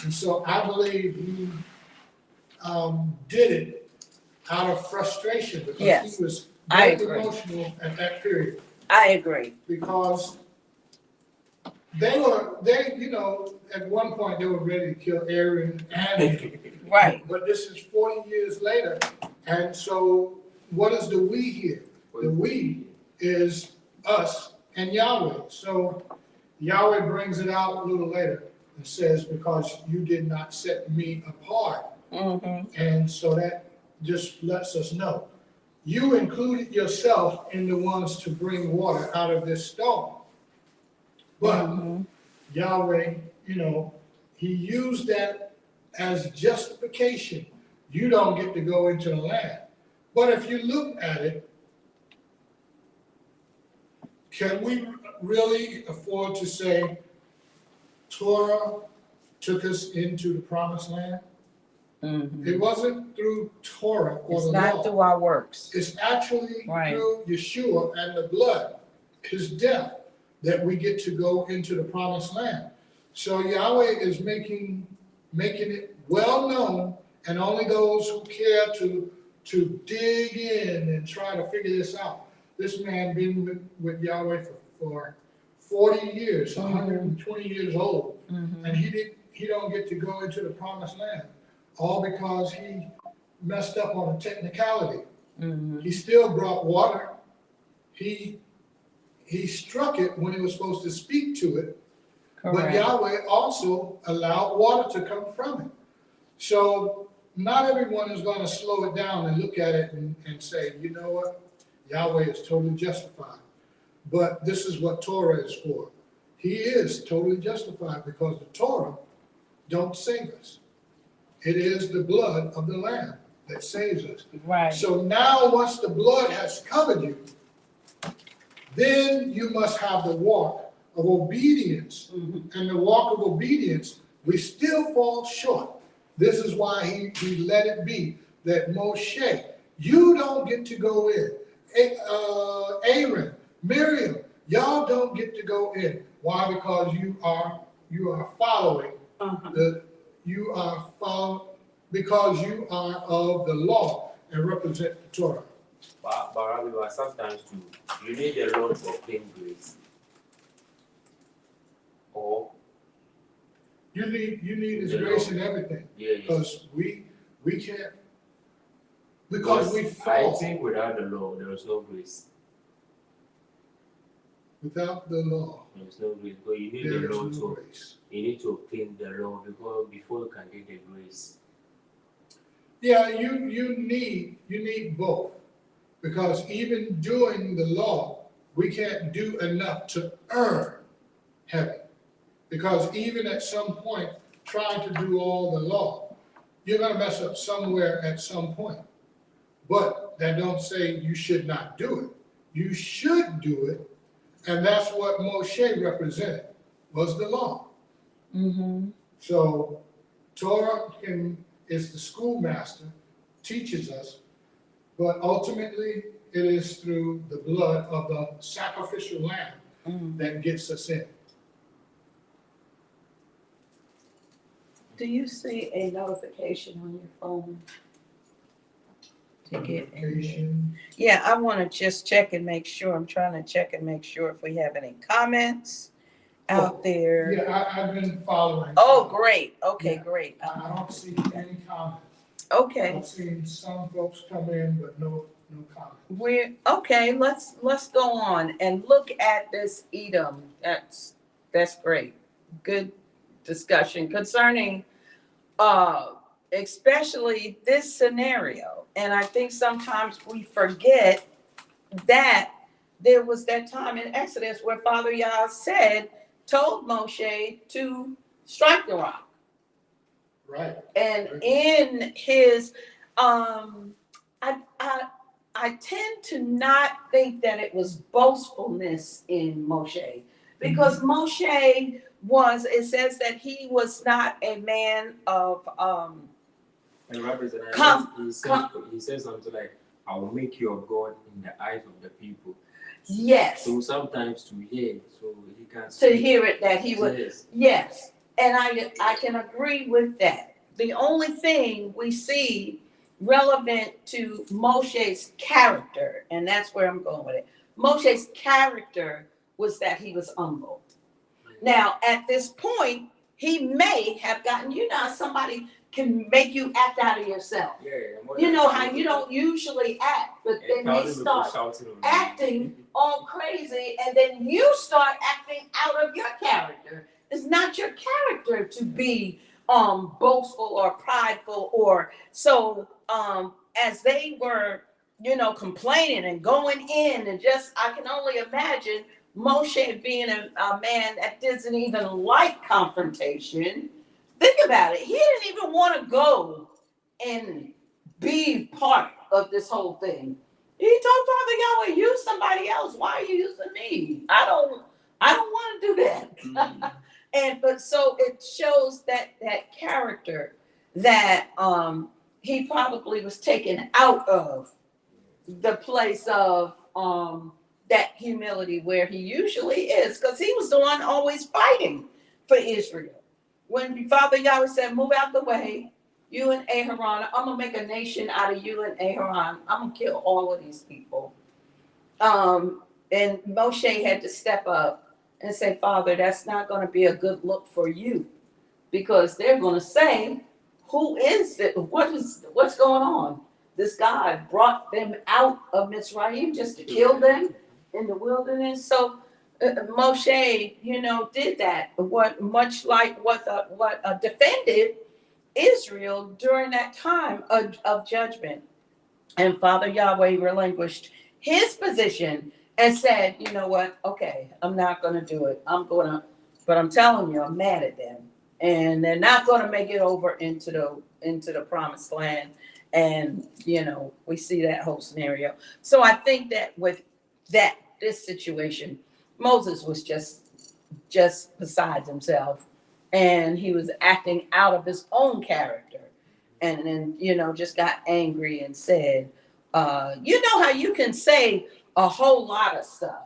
[SPEAKER 2] And so I believe he did it out of frustration, because he was very emotional at that period.
[SPEAKER 1] I agree.
[SPEAKER 2] Because they at one point they were ready to kill Aaron and
[SPEAKER 1] Right.
[SPEAKER 2] But this is 40 years later. And so what is the we here? The we is us and Yahweh. So Yahweh brings it out a little later and says, because you did not set me apart. And so that just lets us know. You included yourself in the ones to bring water out of this stone. But Yahweh, he used that as justification. You don't get to go into the land. But if you look at it, can we really afford to say Torah took us into the promised land?
[SPEAKER 1] Mhm.
[SPEAKER 2] It wasn't through Torah or
[SPEAKER 1] It's
[SPEAKER 2] the
[SPEAKER 1] not
[SPEAKER 2] law.
[SPEAKER 1] through our works.
[SPEAKER 2] It's actually
[SPEAKER 1] Right.
[SPEAKER 2] through Yeshua and the blood, his death, that we get to go into the promised land. So Yahweh is making it well known, and only those who care to dig in and try to figure this out. This man been with Yahweh for 40 years, 120 years old, and he don't get to go into the promised land, all because he messed up on a technicality. He still brought water. He struck it when he was supposed to speak to it, but
[SPEAKER 1] Correct.
[SPEAKER 2] Yahweh also allowed water to come from it. So not everyone is going to slow it down and look at it and say, you know what, Yahweh is totally justified. But this is what Torah is for. He is totally justified because the Torah don't save us. It is the blood of the Lamb that saves us.
[SPEAKER 1] Right.
[SPEAKER 2] So now once the blood has covered you, then you must have the walk of obedience. And the walk of obedience, we still fall short. This is why he let it be that Moshe, you don't get to go in. Aaron, Miriam, y'all don't get to go in. Why? Because you are following because you are of the law and represent the Torah.
[SPEAKER 3] But sometimes too, you need the Lord to obtain grace. Or
[SPEAKER 2] You need his grace in everything. Because we can't, because we fall.
[SPEAKER 3] I think without the law, there is no grace.
[SPEAKER 2] Without the law,
[SPEAKER 3] there is no grace. But you need
[SPEAKER 2] there
[SPEAKER 3] the
[SPEAKER 2] is
[SPEAKER 3] law
[SPEAKER 2] no
[SPEAKER 3] to
[SPEAKER 2] grace.
[SPEAKER 3] you need to obtain the law before you can get the grace.
[SPEAKER 2] Yeah, you need both. Because even doing the law, we can't do enough to earn heaven. Because even at some point, trying to do all the law, you're going to mess up somewhere at some point. But that don't say you should not do it. You should do it, and that's what Moshe represented, was the law. So Torah is the schoolmaster, teaches us, but ultimately it is through the blood of the sacrificial lamb that gets us in.
[SPEAKER 1] Do you see a notification on your phone? To get in?
[SPEAKER 2] Notification.
[SPEAKER 1] Yeah, I want to just check and make sure. I'm trying to check and make sure if we have any comments out there.
[SPEAKER 2] Yeah, I've been following.
[SPEAKER 1] Oh, great. Okay,
[SPEAKER 2] Yeah.
[SPEAKER 1] great.
[SPEAKER 2] I don't see any comments.
[SPEAKER 1] Okay.
[SPEAKER 2] I've seen some folks come in, but no comments.
[SPEAKER 1] We're okay. Let's go on and look at this Edom. That's great. Good discussion concerning especially this scenario. And I think sometimes we forget that there was that time in Exodus where Father Yah told Moshe to strike the rock.
[SPEAKER 2] Right.
[SPEAKER 1] And in his I tend to not think that it was boastfulness in Moshe, because Moshe it says that he was not a man of
[SPEAKER 3] And he says something like, I will make you a God in the eyes of the people.
[SPEAKER 1] Yes.
[SPEAKER 3] So sometimes to hear, so he can
[SPEAKER 1] To hear it that he would. Yes. And I can agree with that. The only thing we see relevant to Moshe's character, and that's where I'm going with it. Moshe's character was that he was humble. Now, at this point, he may have gotten, somebody can make you act out of yourself. You know how you don't usually act, but then they start acting all crazy, and then you start acting out of your character. It's not your character to be boastful or prideful, or so as they were, complaining and going in, and just I can only imagine Moshe being a man that doesn't even like confrontation. Think about it. He didn't even want to go and be part of this whole thing. He told Father Yahweh, use somebody else. Why are you using me? I don't want to do that. But so it shows that character that he probably was taken out of the place of that humility where he usually is, because he was the one always fighting for Israel. When Father Yahweh said, move out the way, you and Aaron, I'm gonna make a nation out of you and Aaron. I'm gonna kill all of these people. And Moshe had to step up and say, Father, that's not gonna be a good look for you, because they're gonna say, who is it? What's going on? This God brought them out of Mitzrayim just to kill them in the wilderness. So Moshe, did that. Much like what defended Israel during that time of judgment. And Father Yahweh relinquished his position and said, you know what? Okay, I'm not going to do it. But I'm telling you, I'm mad at them, and they're not going to make it over into the promised land. And we see that whole scenario. So I think that with this situation, Moses was just beside himself, and he was acting out of his own character, and then just got angry and said, how you can say a whole lot of stuff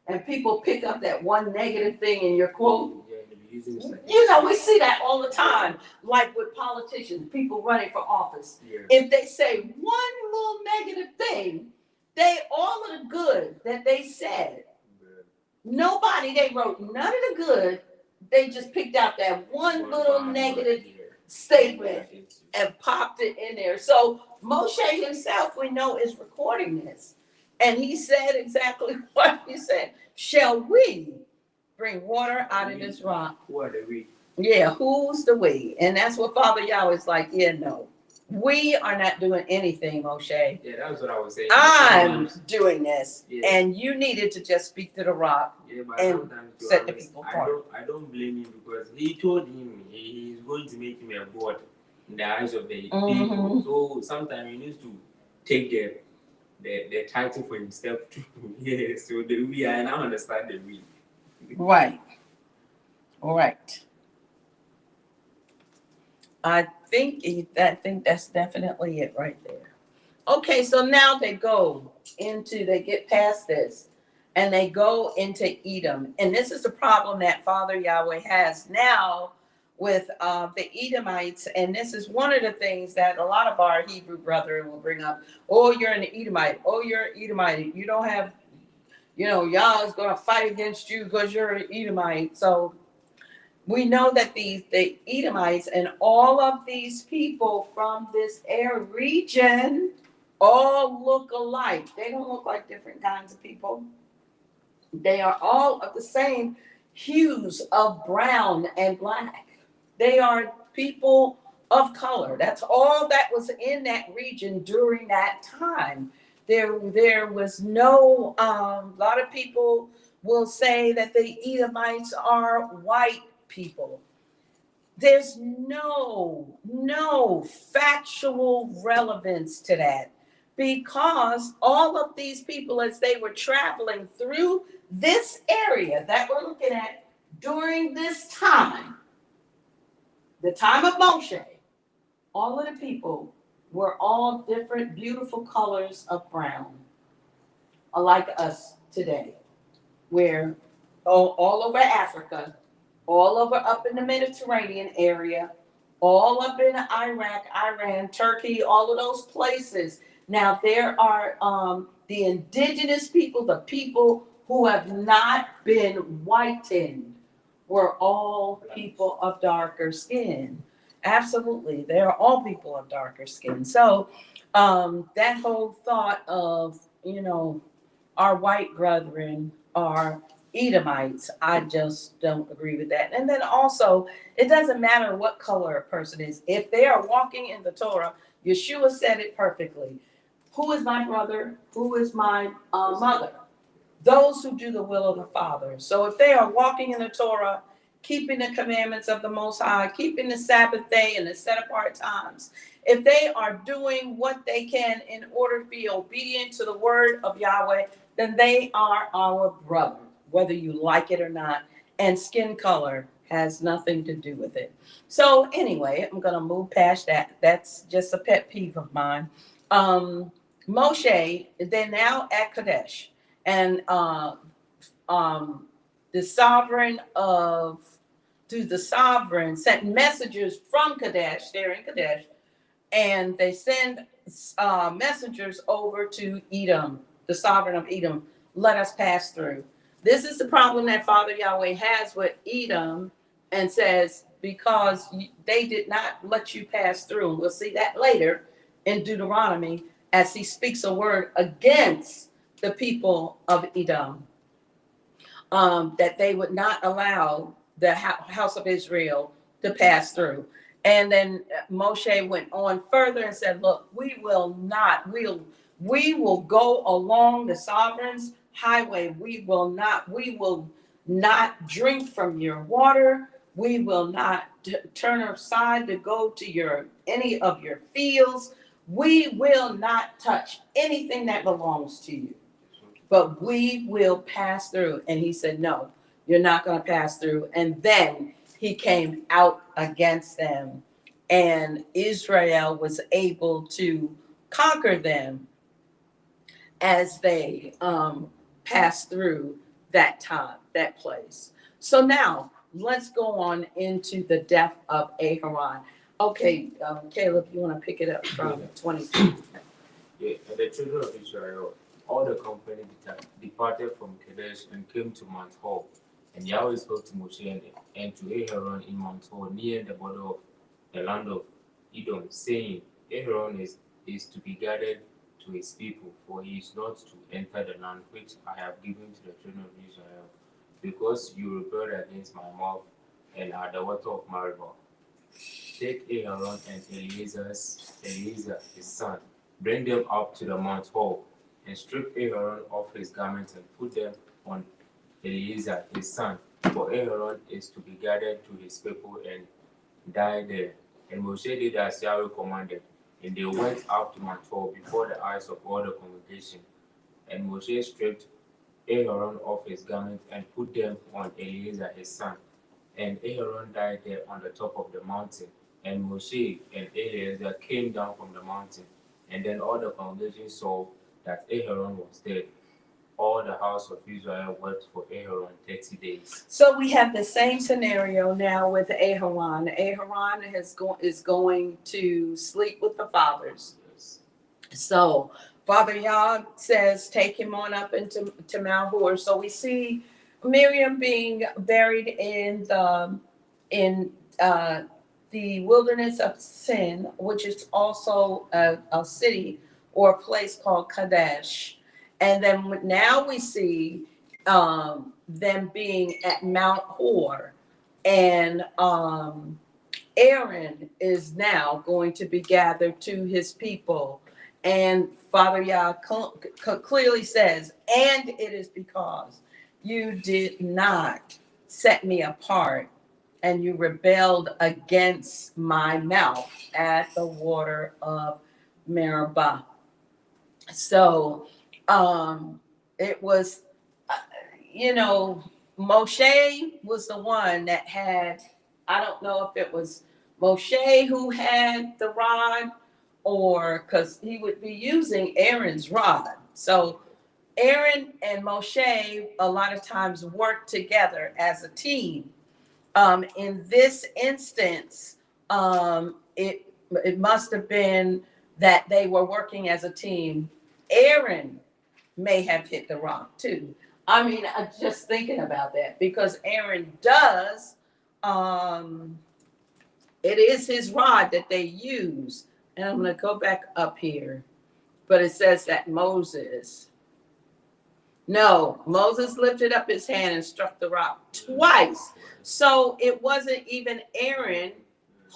[SPEAKER 1] and people pick up that one negative thing in your quote. We see that all the time, like with politicians, people running for office.
[SPEAKER 3] Yeah.
[SPEAKER 1] If they say one little negative thing, all of the good that they said, they wrote none of the good. They just picked out that one little negative statement and popped it in there. So Moshe himself, we know, is recording this. And he said exactly what he said. Shall we bring water out of this rock?
[SPEAKER 3] What are we?
[SPEAKER 1] Yeah, who's the we? And that's what Father Yahweh is like, no. We are not doing anything, Moshe.
[SPEAKER 3] Yeah, that was what I was saying.
[SPEAKER 1] I'm doing this.
[SPEAKER 3] Yeah.
[SPEAKER 1] And you needed to just speak to the rock.
[SPEAKER 3] Yeah, but
[SPEAKER 1] and
[SPEAKER 3] sometimes
[SPEAKER 1] set the people apart.
[SPEAKER 3] I don't blame him, because he told him he's going to make him a god in the eyes of the people. So sometimes he needs to take the title for himself too. Yeah, so I now understand the we.
[SPEAKER 1] Right. All right. I think that's definitely it right there. Okay, so now they get past this, and they go into Edom. And this is the problem that Father Yahweh has now with the Edomites. And this is one of the things that a lot of our Hebrew brethren will bring up. Oh, you're an Edomite. Oh, you're an Edomite. You don't have, Yah is going to fight against you because you're an Edomite. So we know that the Edomites and all of these people from this region all look alike. They don't look like different kinds of people. They are all of the same hues of brown and black. They are people of color. That's all that was in that region during that time. There was no, a lot of people will say that the Edomites are white people. There's no factual relevance to that, because all of these people, as they were traveling through this area that we're looking at during this time, the time of Moshe, all of the people were all different beautiful colors of brown, like us today, where all over Africa, all over up in the Mediterranean area, all up in Iraq, Iran, Turkey, all of those places. Now there are the indigenous people, the people who have not been whitened, were all people of darker skin. Absolutely, they are all people of darker skin. So that whole thought of, our white brethren are Edomites, I just don't agree with that. And then also, it doesn't matter what color a person is. If they are walking in the Torah, Yeshua said it perfectly. Who is my brother? Who is my mother? Those who do the will of the Father. So if they are walking in the Torah, keeping the commandments of the Most High, keeping the Sabbath day and the set apart times, if they are doing what they can in order to be obedient to the word of Yahweh, then they are our brother, whether you like it or not. And skin color has nothing to do with it. So anyway, I'm going to move past that. That's just a pet peeve of mine. Moshe, they're now at Kadesh, and the sovereign sent messengers from Kadesh. They're in Kadesh, and they send messengers over to Edom, the sovereign of Edom. Let us pass through. This is the problem that Father Yahweh has with Edom, and says, because they did not let you pass through. And we'll see that later in Deuteronomy as he speaks a word against the people of Edom, that they would not allow the house of Israel to pass through. And then Moshe went on further and said, look, we will go along the sovereign's highway. We will not drink from your water. We will not turn aside to go to any of your fields. We will not touch anything that belongs to you, but we will pass through. And he said, no, you're not going to pass through. And then he came out against them, and Israel was able to conquer them as they passed through that place. So now let's go on into the death of Aharon. Okay, Caleb, you want to pick it up from 22?
[SPEAKER 3] Yeah, and the children of Israel, all the company departed from Kadesh and came to Mount Hor. And Yahweh spoke to Moshe and to Aharon in Mount Hor, near the border of the land of Edom, saying, Aharon is to be gathered to his people, for he is not to enter the land which I have given to the children of Israel, because you rebelled against my mouth and are the water of Meribah. Take Aharon and Eleazar, his son, bring them up to the Mount Hor, and strip Aharon of his garments and put them on Eleazar, his son, for Aharon is to be gathered to his people and die there. And Moshe did as Yahweh commanded, and they went up to Mount Hor before the eyes of all the congregation. And Moshe stripped Aharon of his garments and put them on Eleazar, his son. And Aharon died there on the top of the mountain. And Moshe and Eleazar came down from the mountain. And then all the congregation saw that Aharon was dead. All the house of Israel wept for Aharon 30 days.
[SPEAKER 1] So we have the same scenario now with Aharon. Aharon is going to sleep with the fathers.
[SPEAKER 3] Yes.
[SPEAKER 1] So Father Yah says, take him on up into Mount Hor. So we see Miriam being buried in the wilderness of Sin, which is also a city or a place called Kadesh. And then now we see them being at Mount Hor, and Aaron is now going to be gathered to his people. And Father Yah clearly says, and it is because you did not set me apart and you rebelled against my mouth at the water of Meribah. So it was, Moshe was the one that had, I don't know if it was Moshe who had the rod, or because he would be using Aaron's rod. So Aaron and Moshe a lot of times work together as a team. In this instance, it must have been that they were working as a team. Aaron may have hit the rock too. I mean, I'm just thinking about that because Aaron does, it is his rod that they use. And I'm going to go back up here, but it says that Moses lifted up his hand and struck the rock twice. So it wasn't even Aaron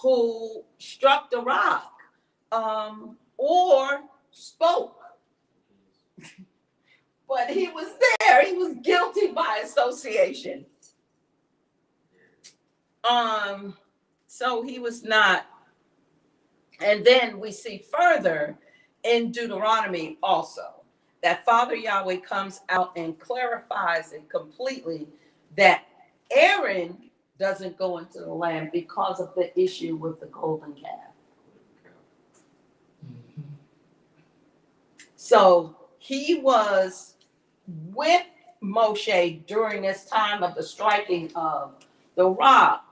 [SPEAKER 1] who struck the rock or spoke. But he was there. He was guilty by association. So he was not And then we see further in Deuteronomy also that Father Yahweh comes out and clarifies it completely that Aaron doesn't go into the land because of the issue with the golden calf.
[SPEAKER 2] Mhm.
[SPEAKER 1] So he was with Moshe during this time of the striking of the rock,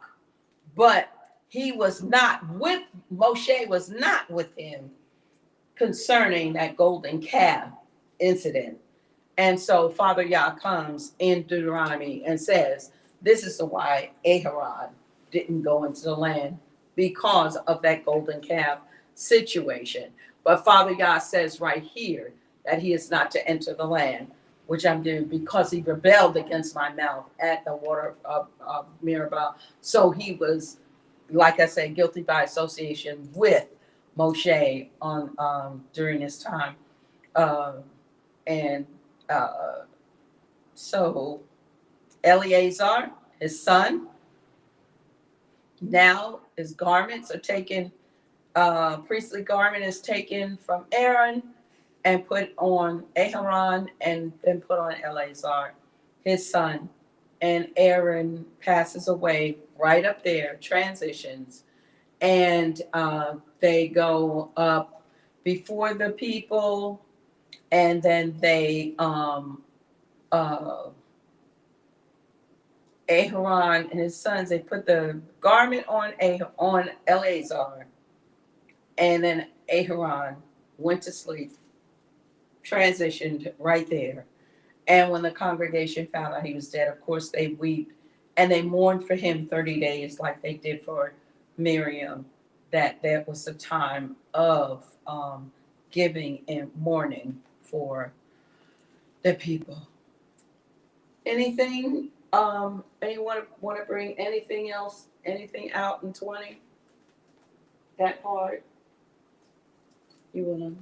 [SPEAKER 1] but he was not with, Moshe was not with him concerning that golden calf incident. And so Father Yah comes in Deuteronomy and says, this is the why Aharad didn't go into the land, because of that golden calf situation. But Father Yah says right here that he is not to enter the land, which I'm doing because he rebelled against my mouth at the water of Meribah. So he was, like I said, guilty by association with Moshe on during this time. And so Eleazar, his son, now his garments are taken, priestly garment is taken from Aaron and put on Aharon and then put on Eleazar, his son. And Aaron passes away right up there, transitions, and they go up before the people, and then they Aharon and his sons, they put the garment on Eleazar, and then Aharon went to sleep, transitioned right there. And when the congregation found out he was dead, of course they weep and they mourned for him 30 days, like they did for Miriam. That was the time of giving and mourning for the people. Anything? Anyone want to bring anything else? Anything out in 20? That part? You wanna?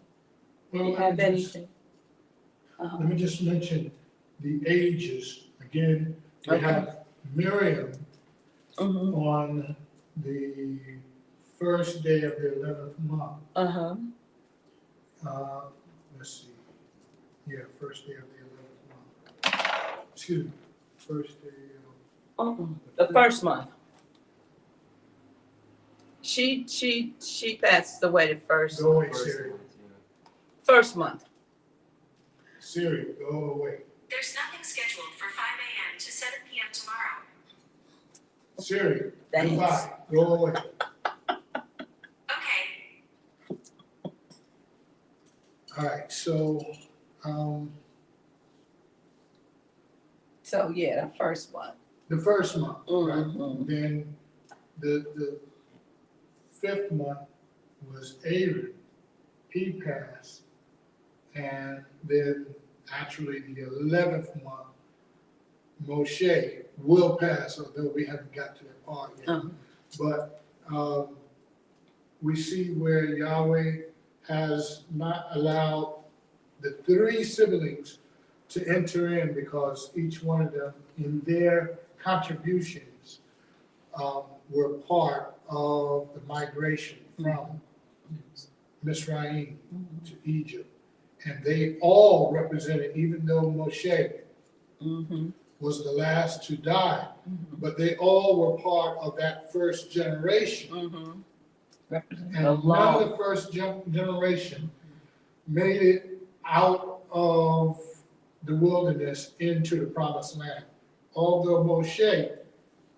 [SPEAKER 2] Well,
[SPEAKER 1] You have anything?
[SPEAKER 2] let me just mention the ages. Again, we
[SPEAKER 1] Okay.
[SPEAKER 2] have Miriam
[SPEAKER 1] Mm-hmm.
[SPEAKER 2] on the first day of the 11th month.
[SPEAKER 1] Uh-huh.
[SPEAKER 2] Let's see. Yeah, first day of the 11th month. Excuse me, first day of.
[SPEAKER 1] The first month. She passed away the first
[SPEAKER 2] Go away,
[SPEAKER 3] First
[SPEAKER 2] Siri.
[SPEAKER 3] month, yeah.
[SPEAKER 1] first month.
[SPEAKER 2] Siri, go away.
[SPEAKER 4] There's nothing scheduled for 5 a.m. to 7 p.m. tomorrow.
[SPEAKER 2] Siri,
[SPEAKER 1] Thanks.
[SPEAKER 2] goodbye, go away.
[SPEAKER 4] Okay.
[SPEAKER 2] All right, so,
[SPEAKER 1] So yeah, the first month.
[SPEAKER 2] the first month, right?
[SPEAKER 1] Mhm.
[SPEAKER 2] Then the fifth month was Aaron, he passed. And then actually the 11th month, Moshe will pass, although we haven't got to that part yet.
[SPEAKER 1] Uh-huh.
[SPEAKER 2] But we see where Yahweh has not allowed the three siblings to enter in because each one of them in their contributions were part of the migration from Mizraim to Egypt. And they all represented, even though Moshe
[SPEAKER 1] Mm-hmm.
[SPEAKER 2] was the last to die, but they all were part of that first generation.
[SPEAKER 1] Mm-hmm.
[SPEAKER 2] And none of the first generation made it out of the wilderness into the promised land. Although Moshe,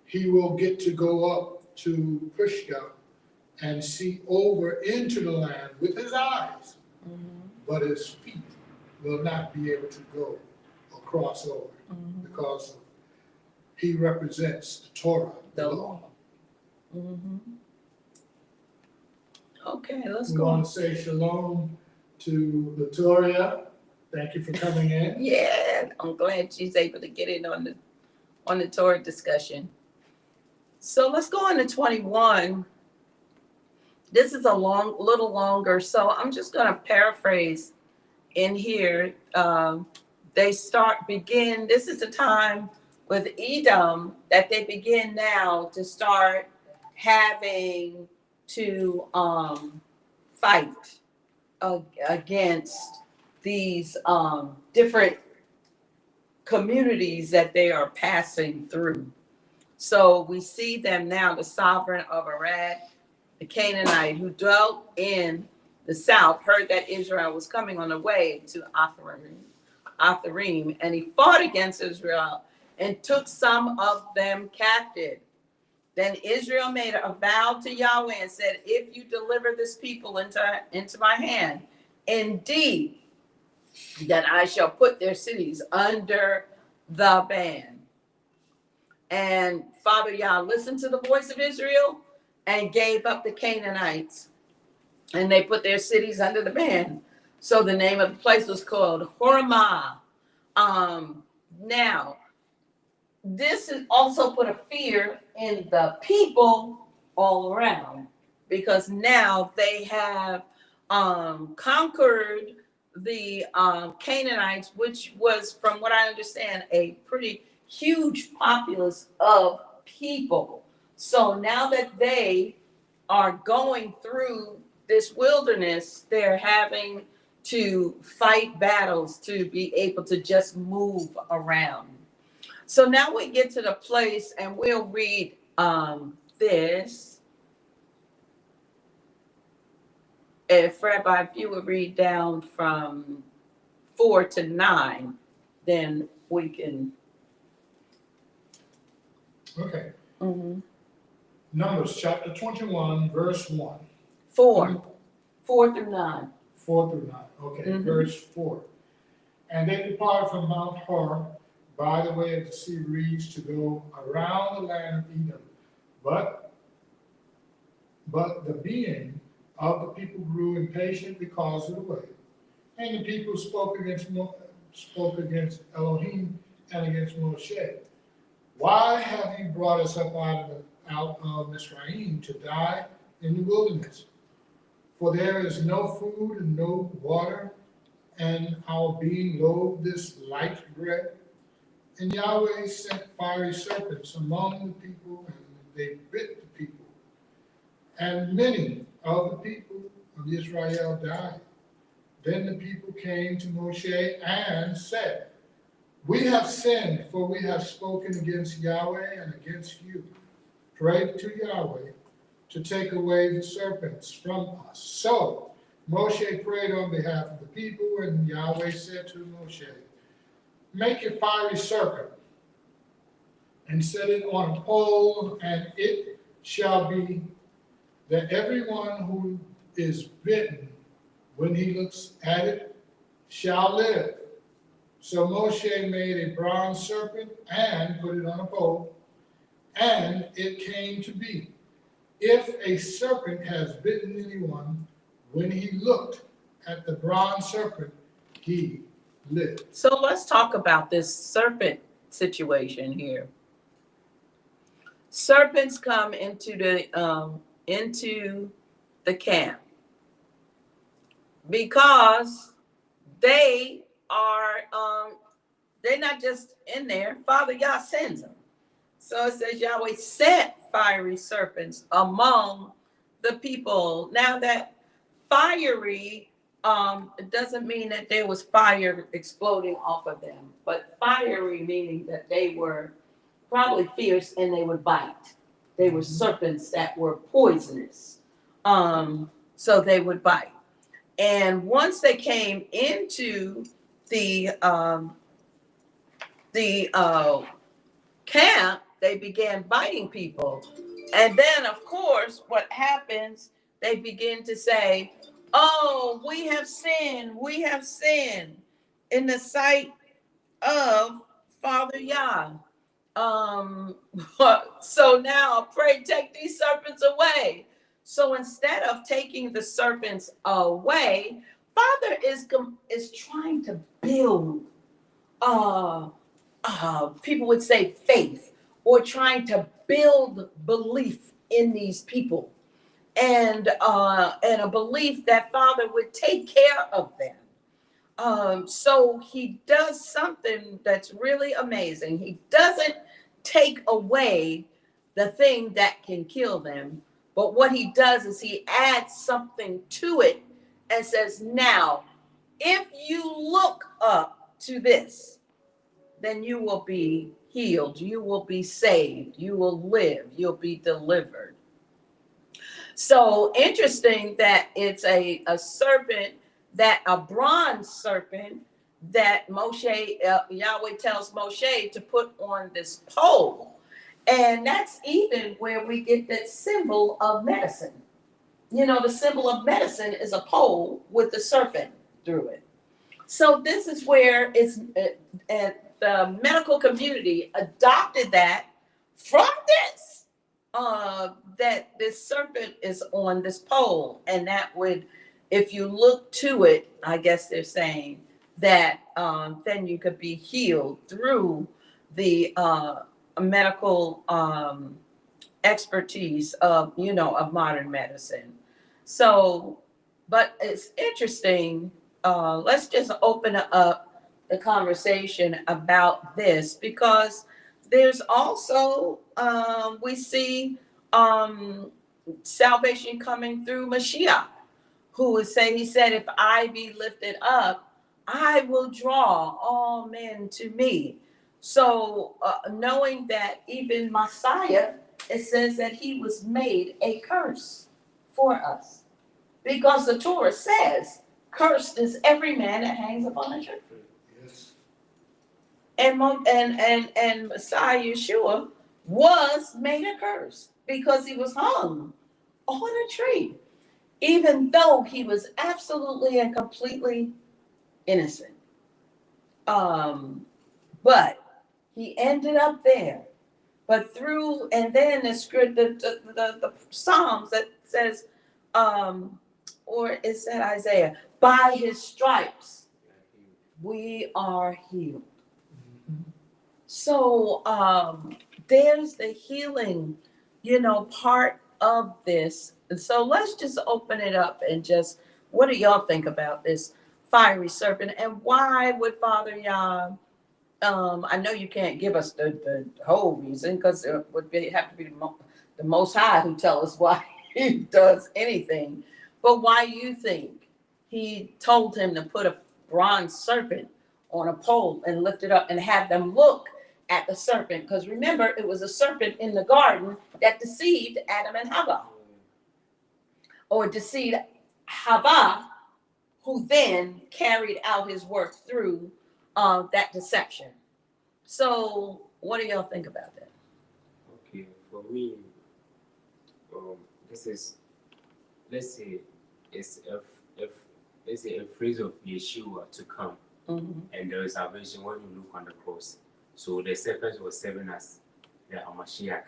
[SPEAKER 2] he will get to go up to Pisgah and see over into the land with his eyes, but his feet will not be able to go or cross over because he represents the Torah, the law.
[SPEAKER 1] Mm-hmm. Okay, let's
[SPEAKER 2] We
[SPEAKER 1] go.
[SPEAKER 2] want to say shalom to Latoria. Thank you for coming in.
[SPEAKER 1] Yeah, I'm glad she's able to get in on the Torah discussion. So let's go on to 21. This is a little longer, so I'm just going to paraphrase in here. This is the time with Edom that they begin now to start having to fight against these different communities that they are passing through. So we see them now, the sovereign of Arad, the Canaanite who dwelt in the south, heard that Israel was coming on the way to Atharim, and he fought against Israel and took some of them captive. Then Israel made a vow to Yahweh and said, if you deliver this people into my hand, indeed, that I shall put their cities under the ban. And Father Yah listened to the voice of Israel and gave up the Canaanites. And they put their cities under the ban. So the name of the place was called Hormah. Now, this has also put a fear in the people all around, because now they have conquered the Canaanites, which was, from what I understand, a pretty huge populace of people. So now that they are going through this wilderness, they're having to fight battles to be able to just move around. So now we get to the place, and we'll read this. If Rabbi, if you would read down from 4 to 9, then we can.
[SPEAKER 2] Okay.
[SPEAKER 1] Mm-hmm.
[SPEAKER 2] Numbers chapter 21, verse 1.
[SPEAKER 1] 4 through 9.
[SPEAKER 2] 4 through 9. Okay, verse 4. And they departed from Mount Hor by the way of the sea reeds to go around the land of Edom. But the being of the people grew impatient because of the way. And the people spoke against Elohim and against Moshe. Why have you brought us up out of Mizraim to die in the wilderness? For there is no food and no water, and our being loathed this light bread. And Yahweh sent fiery serpents among the people, and they bit the people. And many of the people of Israel died. Then the people came to Moshe and said, we have sinned, for we have spoken against Yahweh and against you. Pray to Yahweh to take away the serpents from us. So Moshe prayed on behalf of the people, and Yahweh said to Moshe, make a fiery serpent and set it on a pole, and it shall be that everyone who is bitten, when he looks at it, shall live. So Moshe made a bronze serpent and put it on a pole, and it came to be, if a serpent has bitten anyone, when he looked at the bronze serpent, he lived.
[SPEAKER 1] So let's talk about this serpent situation here. Serpents come into the camp because they are they're not just in there. Father Yah sends them. So it says Yahweh sent fiery serpents among the people. Now that fiery, it doesn't mean that there was fire exploding off of them, but fiery meaning that they were probably fierce and they would bite. They were serpents that were poisonous. So they would bite. And once they came into the camp, they began biting people. And then, of course, what happens, they begin to say, oh, we have sinned in the sight of Father Yah. So now pray, take these serpents away. So instead of taking the serpents away, Father is trying to build, people would say faith, or trying to build belief in these people, and a belief that Father would take care of them. So he does something that's really amazing. He doesn't take away the thing that can kill them, But what he does is he adds something to it and says, now, if you look up to this, then you will be healed, you will be saved, you will live, you'll be delivered. So interesting that it's a serpent, that a bronze serpent that Moshe, Yahweh tells Moshe to put on this pole. And that's even where we get that symbol of medicine. You know, the symbol of medicine is a pole with the serpent through it. So this is where it's, the medical community adopted that from this, that this serpent is on this pole, and that would, if you look to it, I guess they're saying that then you could be healed through the medical expertise of, you know, of modern medicine. So, but it's interesting. Let's just open up the conversation about this, because there's also we see salvation coming through Mashiach, who would say, he said, if I be lifted up, I will draw all men to me. So knowing that even Messiah, it says that he was made a curse for us, because the Torah says, cursed is every man that hangs upon a tree.
[SPEAKER 2] Yes.
[SPEAKER 1] And Messiah Yeshua was made a curse because he was hung on a tree, even though he was absolutely and completely innocent. But he ended up there. But through, and then the script, the Psalms that says, or is that Isaiah? By his stripes, we are healed. So there's the healing, you know, part of this. And so let's just open it up and just, what do y'all think about this fiery serpent? And why would Father Yah, I know you can't give us the whole reason, because it would have to be the Most High who tell us why he does anything. But why you think he told him to put a bronze serpent on a pole and lift it up and have them look at the serpent? Because remember, it was a serpent in the garden that deceived Adam and Hava, or deceived Hava, who then carried out his work through that deception. So what do y'all think about that?
[SPEAKER 3] Okay, for me, this is, let's say, it's let's say a phrase of Yeshua to come, and there is salvation when you look on the cross. So the serpent was serving as the Hamashiach.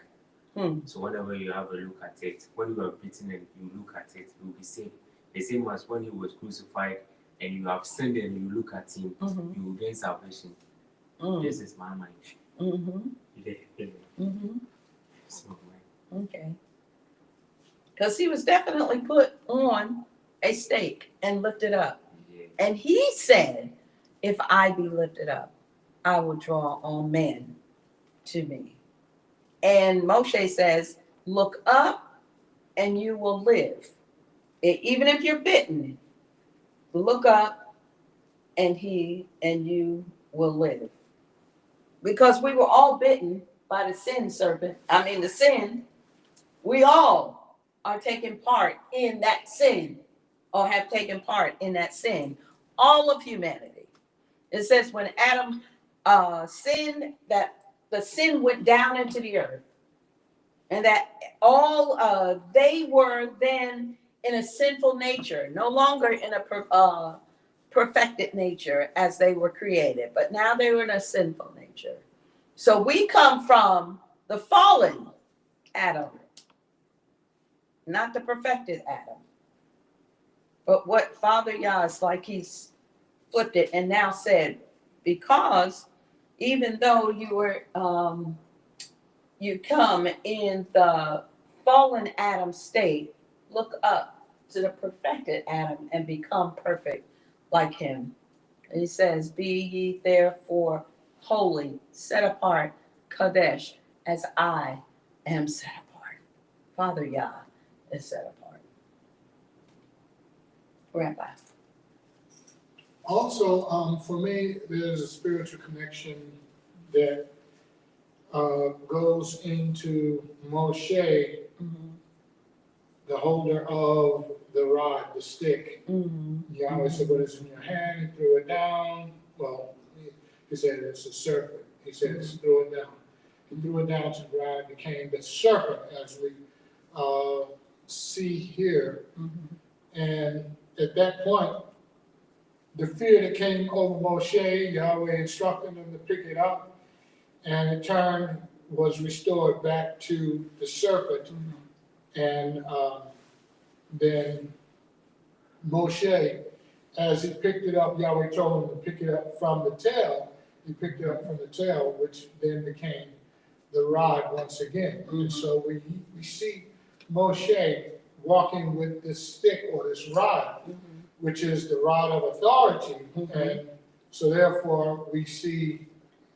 [SPEAKER 3] So whenever you have a look at it, when you are beaten and you look at it, you will be saved. The same as when he was crucified and you have sinned and you look at him, you will gain salvation. This is my mind. It's my mind.
[SPEAKER 1] Okay. Because he was definitely put on a stake and lifted up.
[SPEAKER 3] Yeah.
[SPEAKER 1] And he said, if I be lifted up, I will draw all men to me. And Moshe says, look up and you will live. Even if you're bitten, look up and you will live. Because we were all bitten by the sin serpent. I mean, the sin, we all are taking part in that sin, or have taken part in that sin. All of humanity. It says when Adam sinned, that the sin went down into the earth. And that all, they were then in a sinful nature, no longer in a perfected nature as they were created, but now they were in a sinful nature. So we come from the fallen Adam, not the perfected Adam. But what Father Yah is like, he's flipped it and now said, because even though you were, you come in the fallen Adam state, look up to the perfected Adam and become perfect like him. And he says, be ye therefore holy, set apart, Kadesh, as I am set apart. Father Yah is set apart. Rabbi.
[SPEAKER 2] Also, for me, there's a spiritual connection that goes into Moshe, the holder of the rod, the stick. Yahweh said, "What is in your hand?" He threw it down. Well, he said it's a serpent. He said, "Throw it down." He threw it down to the ground and became the serpent, as we see here. And at that point, the fear that came over Moshe, Yahweh instructed him to pick it up, and it was restored back to the serpent. And then Moshe, as he picked it up, Yahweh told him to pick it up from the tail. He picked it up from the tail, which then became the rod once again. And so we see Moshe walking with this stick or this rod, which is the rod of authority. And so therefore we see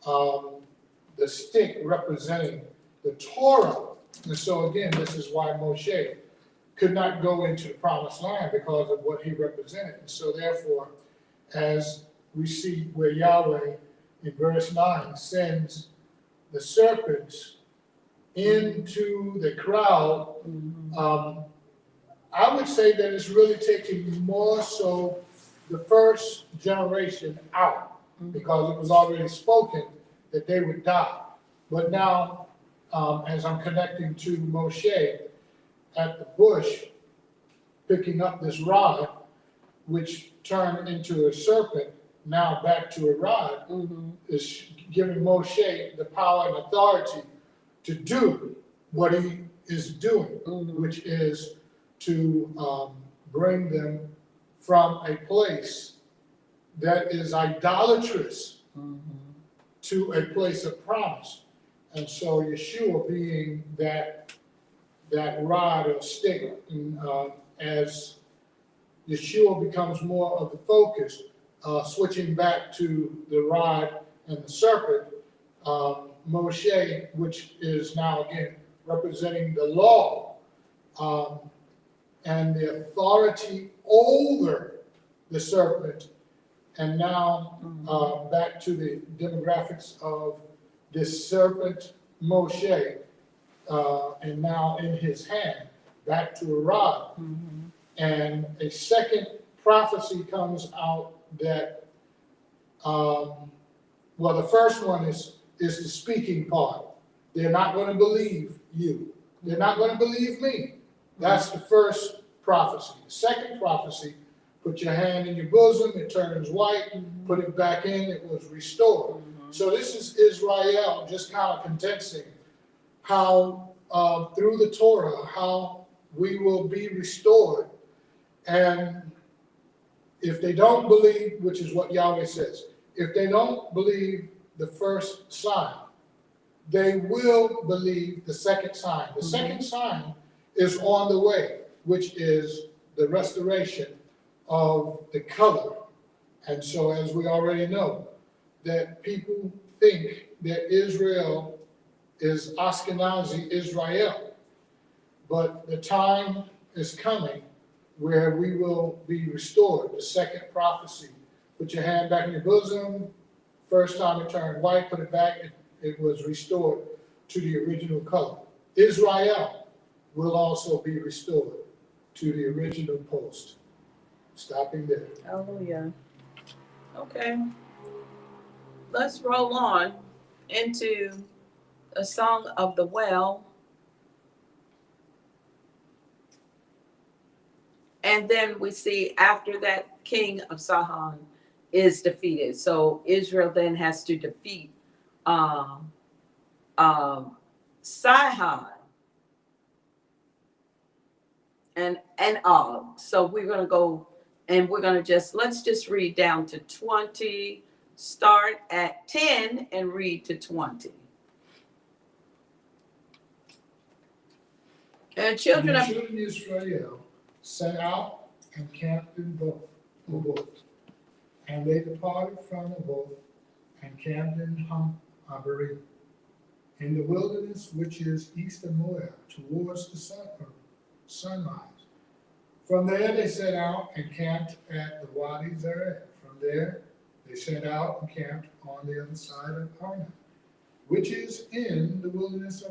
[SPEAKER 2] the stick representing the Torah. And so again, this is why Moshe could not go into the promised land, because of what he represented. And so therefore, as we see where Yahweh in verse 9 sends the serpents into the crowd, I would say that it's really taking more so the first generation out, because it was already spoken that they would die. But now, as I'm connecting to Moshe at the bush, picking up this rod, which turned into a serpent, now back to a rod, is giving Moshe the power and authority to do what he is doing, which is to bring them from a place that is idolatrous to a place of promise. And so Yeshua being that rod or stick, as Yeshua becomes more of the focus, switching back to the rod and the serpent, Moshe, which is now again representing the law, and the authority over the serpent. And now back to the demographics of this serpent, Moshe, and now in his hand, back to a rod. And a second prophecy comes out that, well, the first one is the speaking part. They're not going to believe you. They're not going to believe me. That's the first prophecy. The second prophecy, put your hand in your bosom, it turns white, put it back in, it was restored. So this is Israel just kind of condensing how through the Torah, how we will be restored. And if they don't believe, which is what Yahweh says, if they don't believe the first sign, they will believe the second sign. The second sign is on the way, which is the restoration of the color. And so, as we already know, that people think that Israel is Ashkenazi Israel, but the time is coming where we will be restored. The second prophecy, put your hand back in your bosom, first time it turned white, put it back, it was restored to the original color. Israel will also be restored to the original post. Stopping there.
[SPEAKER 1] Hallelujah. Okay. Let's roll on into a song of the well. And then we see after that, king of Sihon is defeated. So Israel then has to defeat Sihon and Og. So we're going to go and we're going to let's just read down to 20, start at 10 and read to 20. And children of
[SPEAKER 2] Israel set out and camped in Both. And they departed from Both and camped in Habarim, in the wilderness which is east of Moab, towards the sunrise. From there, they set out and camped at the Wadi Zered. From there, they set out and camped on the other side of Arnon, which is in the wilderness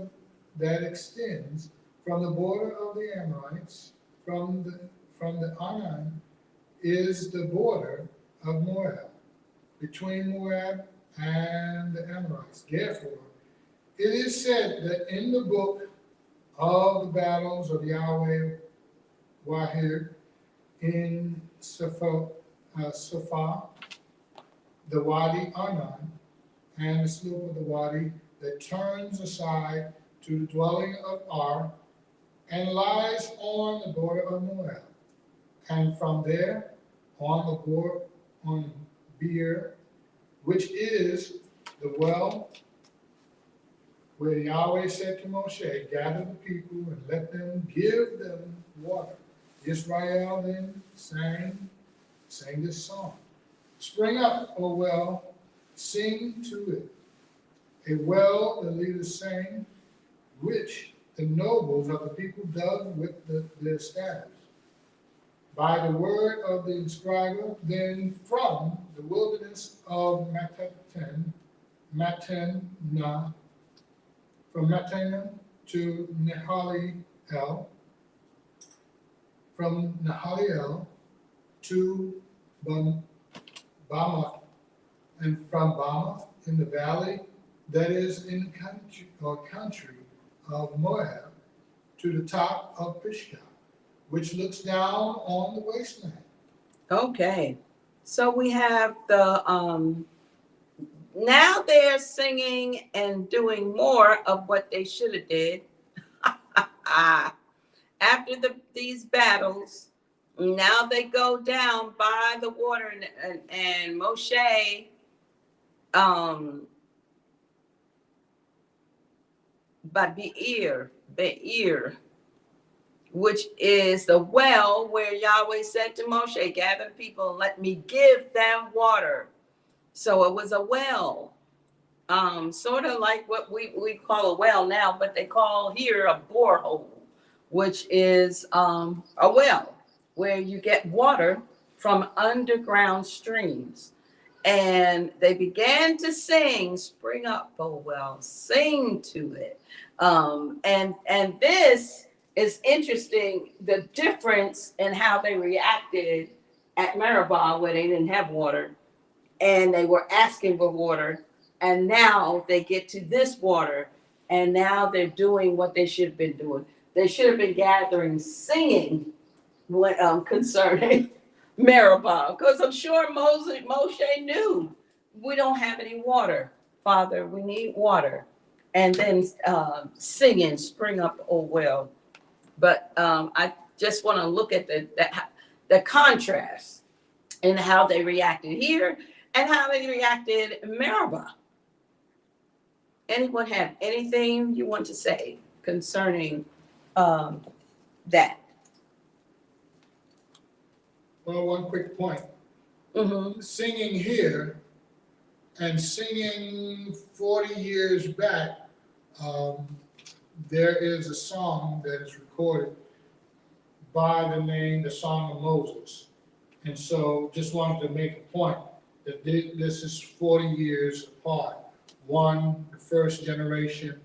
[SPEAKER 2] that extends from the border of the Amorites. From the Arnon is the border of Moab, between Moab and the Amorites. Therefore, it is said that in the book of the battles of Yahweh Wahir in Safa, the Wadi Arnon, and the slope of the Wadi that turns aside to the dwelling of Ar, and lies on the border of Moab. And from there, on Beer, which is the well where Yahweh said to Moshe, gather the people and let them give them water. Israel then sang this song. Spring up, O well, sing to it. A well, the leaders sang, which the nobles of the people dug with their staffs. By the word of the inscriber, then from the wilderness of Matana, from Matana to Nahaliel, from Nahaliel to Bamath, and from Bamath in the valley that is in country of Moab, to the top of Pisgah, which looks down on the wasteland.
[SPEAKER 1] Okay, so we have the now they're singing and doing more of what they should have did. After these battles, now they go down by the water, and Moshe by Be'er, which is the well where Yahweh said to Moshe, gather the people and let me give them water. So it was a well, sort of like what we call a well now, but they call here a borehole, which is a well where you get water from underground streams. And they began to sing, spring up, oh well, sing to it. And this is interesting, the difference in how they reacted at Meribah, where they didn't have water and they were asking for water, and now they get to this water, and now they're doing what they should have been doing. They should have been gathering, singing what concerning Meribah, because I'm sure Moshe knew we don't have any water, Father. We need water, and then singing, "Spring up, oh well." But I just want to look at the contrast in how they reacted here and how they reacted in Meribah. Anyone have anything you want to say concerning that?
[SPEAKER 2] Well, one quick point.
[SPEAKER 1] Mm-hmm.
[SPEAKER 2] Singing here and singing 40 years back, there is a song that is recorded by the name, the Song of Moses. And so just wanted to make a point that this is 40 years apart. One, the first generation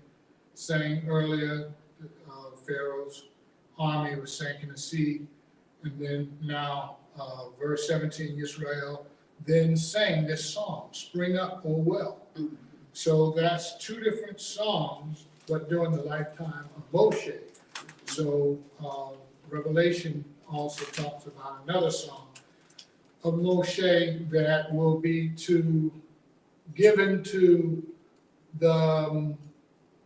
[SPEAKER 2] sang earlier, Pharaoh's army was sank in the sea. And then now, verse 17, Israel then sang this song, Spring Up, O Well. Mm-hmm. So that's two different songs, but during the lifetime of Moshe. So Revelation also talks about another song of Moshe that will be given to the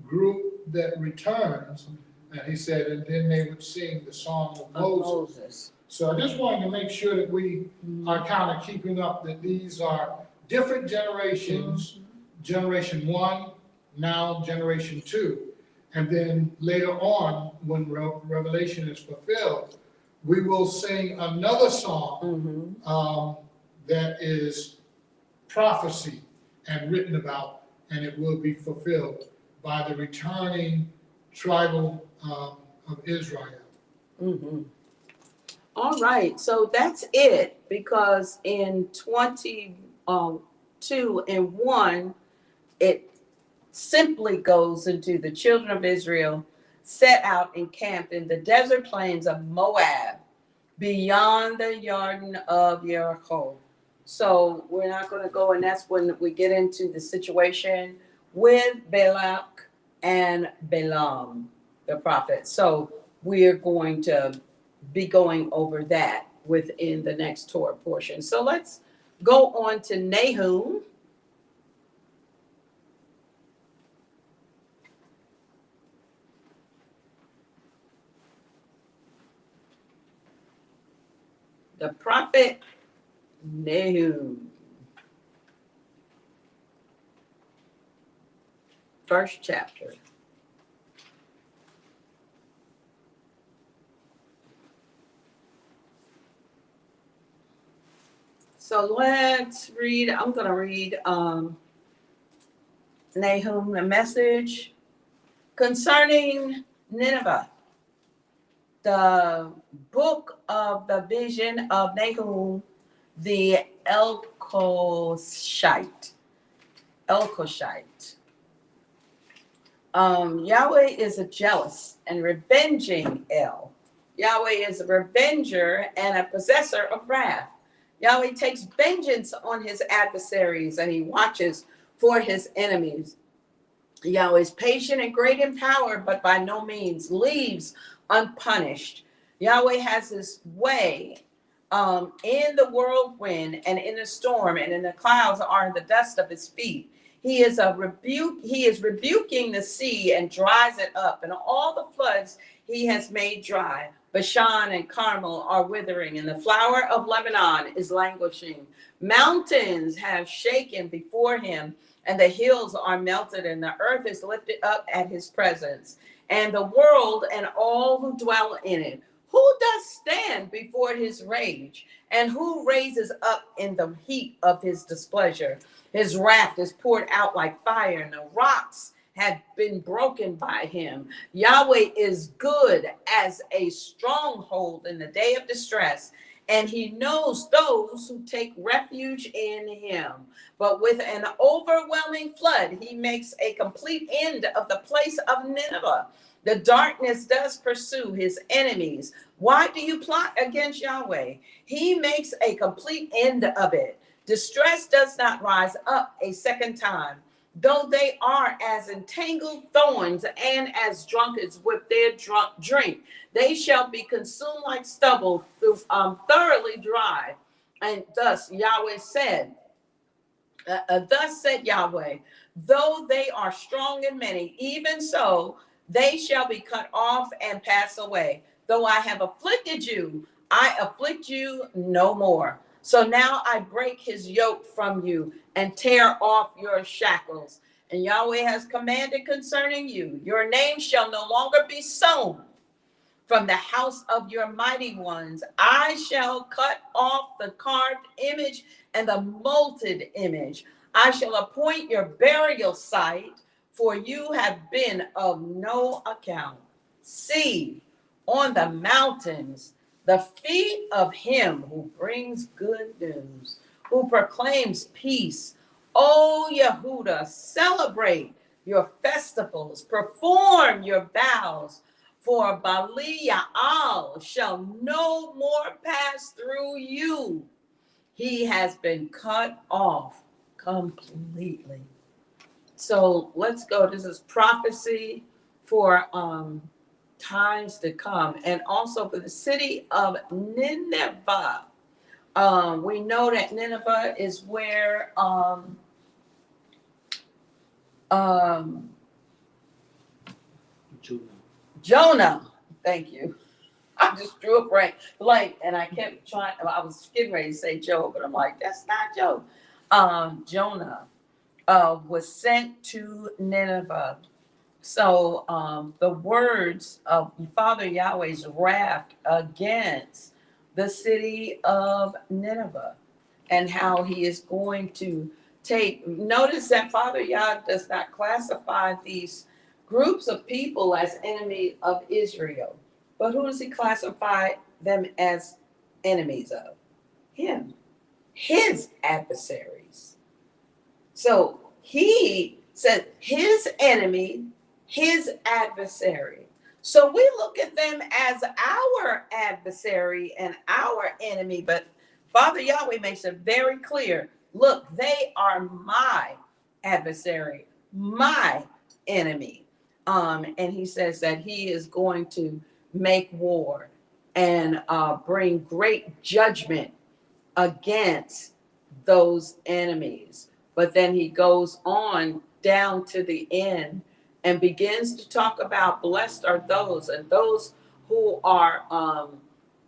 [SPEAKER 2] group that returns. And he said, and then they would sing the song of Moses. So I just wanted to make sure that we are kind of keeping up that these are different generations, generation one, now generation two. And then later on, when Revelation is fulfilled, we will sing another song that is prophecy and written about, and it will be fulfilled by the returning tribal of Israel.
[SPEAKER 1] Mhm. All right, so that's it, because in 22:1, it simply goes into the children of Israel set out and camped in the desert plains of Moab beyond the Jordan of Jericho. So we're not going to go, and that's when we get into the situation with Balak and Balaam, the prophet. So we're going to be going over that within the next Torah portion. So let's go on to Nahum. The prophet Nahum. First chapter. So let's read. I'm going to read Nahum, the message concerning Nineveh. The book of the vision of Nahum, the Elkoshite. Yahweh is a jealous and revenging El. Yahweh is a revenger and a possessor of wrath. Yahweh takes vengeance on his adversaries and he watches for his enemies. Yahweh is patient and great in power, but by no means leaves unpunished. Yahweh has his way in the whirlwind and in the storm, and in the clouds are in the dust of his feet. He is rebuking the sea and dries it up, and all the floods he has made dry. Bashan and Carmel are withering, and the flower of Lebanon is languishing. Mountains have shaken before him, and the hills are melted, and the earth is lifted up at his presence, and the world and all who dwell in it. Who does stand before his rage, and who raises up in the heat of his displeasure? His wrath is poured out like fire, and the rocks have been broken by him. Yahweh is good as a stronghold in the day of distress, and he knows those who take refuge in him. But with an overwhelming flood, he makes a complete end of the place of Nineveh. The darkness does pursue his enemies. Why do you plot against Yahweh? He makes a complete end of it. Distress does not rise up a second time. Though they are as entangled thorns and as drunkards with their drink, they shall be consumed like stubble, thoroughly dry. And thus Yahweh said, thus said Yahweh, though they are strong and many, even so they shall be cut off and pass away. Though I have afflicted you, I afflict you no more. So now I break his yoke from you and tear off your shackles. And Yahweh has commanded concerning you, your name shall no longer be sown from the house of your mighty ones. I shall cut off the carved image and the molded image. I shall appoint your burial site, for you have been of no account. See, on the mountains, the feet of him who brings good news, who proclaims peace. O Yehuda, celebrate your festivals, perform your vows, for Belial shall no more pass through you. He has been cut off completely. So let's go. This is prophecy for times to come, and also for the city of Nineveh. We know that Nineveh is where Jonah. Thank you. I just drew a blank, and I kept trying. I was getting ready to say Job, but I'm like, that's not Job. Jonah was sent to Nineveh. So the words of Father Yahweh's wrath against the city of Nineveh, and how he is going to notice that Father Yah does not classify these groups of people as enemies of Israel, But who does he classify them as enemies of? Him, his adversaries. So he said his enemy, his adversary. So we look at them as our adversary and our enemy, but Father Yahweh makes it very clear, look, they are my adversary, my enemy. And he says that he is going to make war and bring great judgment against those enemies. But then he goes on down to the end and begins to talk about blessed are those, and those who are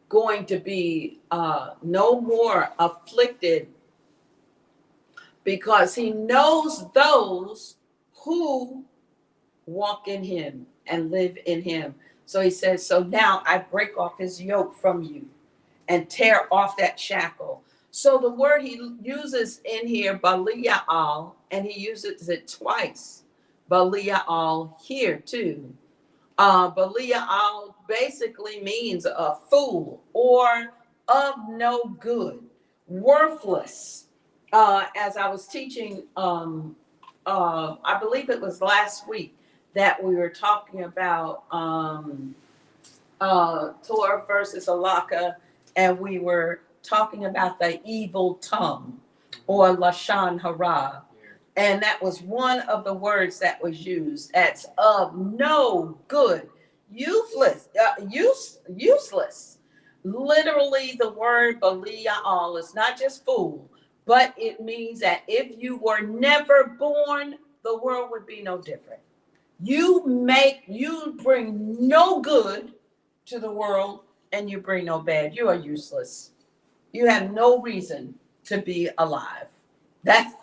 [SPEAKER 1] going to be no more afflicted, because he knows those who walk in him and live in him. So he says, so now I break off his yoke from you and tear off that shackle. So the word he uses in here, Belial, and he uses it twice. Belial here too. Belial basically means a fool or of no good, worthless. As I was teaching, I believe it was last week that we were talking about Torah versus Alaka, and we were talking about the evil tongue or Lashon Hara. And that was one of the words that was used. That's of no good, useless, useless. Literally, the word Belial is not just fool, but it means that if you were never born, the world would be no different. You bring no good to the world, and you bring no bad. You are useless. You have no reason to be alive. That's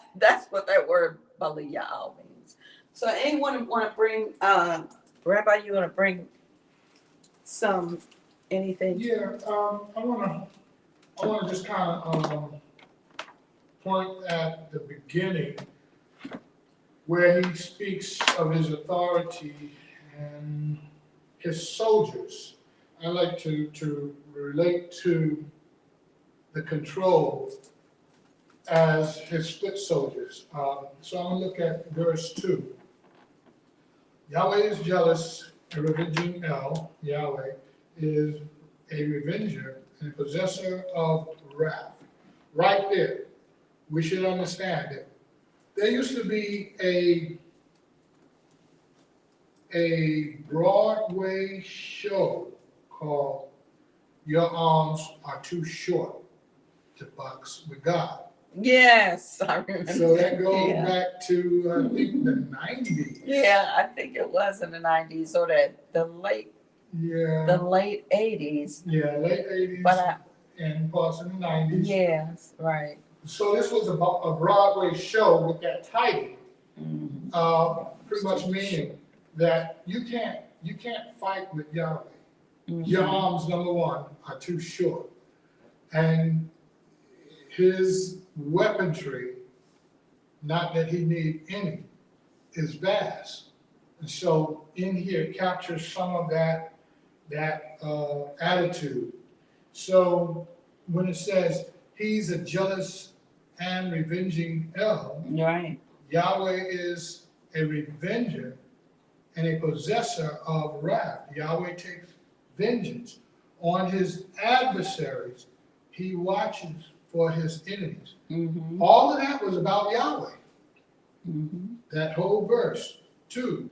[SPEAKER 1] what that word Belial means. So anyone want to bring, Rabbi, you want to bring anything?
[SPEAKER 2] Yeah, I wanna just kind of point at the beginning where he speaks of his authority and his soldiers. I like to relate to the control as his foot soldiers. So I'm gonna look at verse 2. Yahweh is jealous, a revenging El. Yahweh is a revenger and a possessor of wrath. Right there, we should understand it. There used to be a Broadway show called Your Arms Are Too Short to Box with God.
[SPEAKER 1] Yes, I remember.
[SPEAKER 2] So that goes
[SPEAKER 1] Yeah.
[SPEAKER 2] back to, I think, the 90s.
[SPEAKER 1] Yeah, I think it was in the 90s or the late
[SPEAKER 2] Yeah,
[SPEAKER 1] 80s.
[SPEAKER 2] yeah, late 80s
[SPEAKER 1] But
[SPEAKER 2] and parts of the 90s.
[SPEAKER 1] yes, right.
[SPEAKER 2] So this was about a Broadway show with that title,
[SPEAKER 1] Mhm.
[SPEAKER 2] pretty much meaning that you can't fight with Yahweh.
[SPEAKER 1] Mhm.
[SPEAKER 2] Your arms, number one, are too short. And his weaponry, not that he need any, is vast. And so in here captures some of that attitude. So when it says he's a jealous and revenging El,
[SPEAKER 1] Right.
[SPEAKER 2] Yahweh is a revenger and a possessor of wrath. Yahweh takes vengeance on his adversaries. He watches for his enemies.
[SPEAKER 1] Mm-hmm.
[SPEAKER 2] All of that was about Yahweh,
[SPEAKER 1] Mm-hmm.
[SPEAKER 2] that whole verse, too.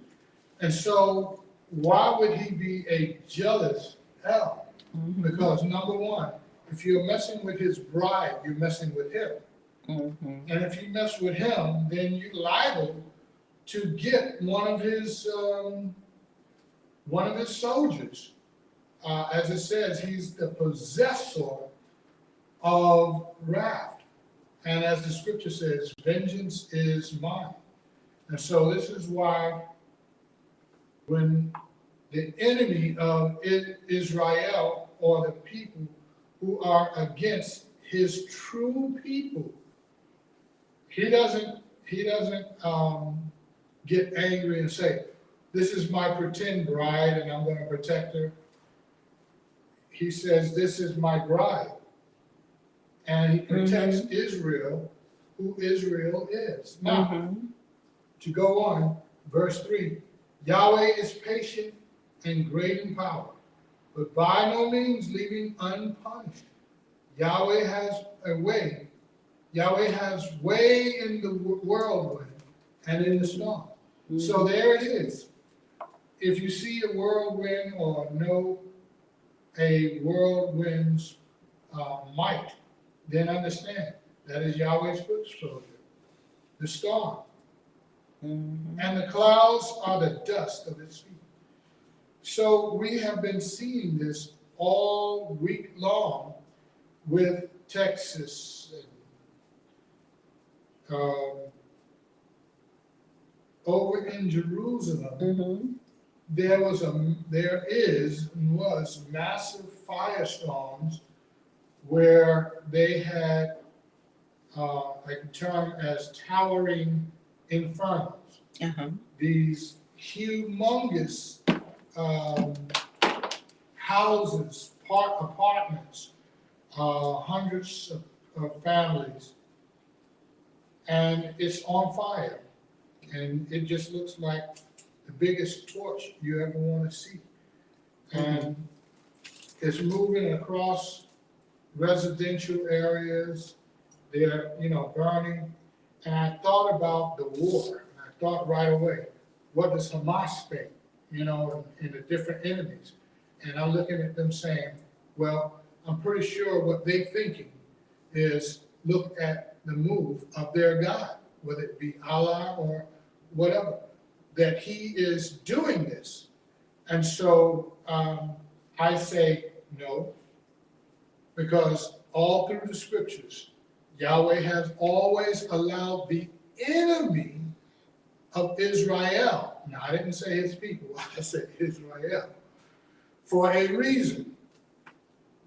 [SPEAKER 2] And so why would he be a jealous El?
[SPEAKER 1] Mm-hmm.
[SPEAKER 2] Because number one, if you're messing with his bride, you're messing with him.
[SPEAKER 1] Mm-hmm.
[SPEAKER 2] And if you mess with him, then you're liable to get one of his soldiers. As it says, he's the possessor of wrath. And as the scripture says, vengeance is mine. And so this is why when the enemy of Israel, or the people who are against his true people, he doesn't get angry and say, this is my pretend bride and I'm going to protect her. he says, this is my bride. And he protects Israel, who Israel is. Now, to go on, verse 3, Yahweh is patient and great in power, but by no means leaving unpunished. Yahweh has way in the whirlwind and in the storm. So there it is. If you see a whirlwind or know a whirlwind's might, then understand that is Yahweh's foot soldier, the storm. And the clouds are the dust of its feet. So we have been seeing this all week long with Texas and over in Jerusalem. There was massive firestorms where they had I can term as towering infernos. These humongous houses, apartments, hundreds of families, and it's on fire. And it just looks like the biggest torch you ever want to see. And it's moving across residential areas. They're, burning. And I thought about the war. And I thought right away, what does Hamas think, in the different enemies? And I'm looking at them saying, well, I'm pretty sure what they're thinking is look at the move of their God, whether it be Allah or whatever, that he is doing this. And so I say no, because all through the scriptures, Yahweh has always allowed the enemy of Israel, now I didn't say his people, I said Israel, for a reason,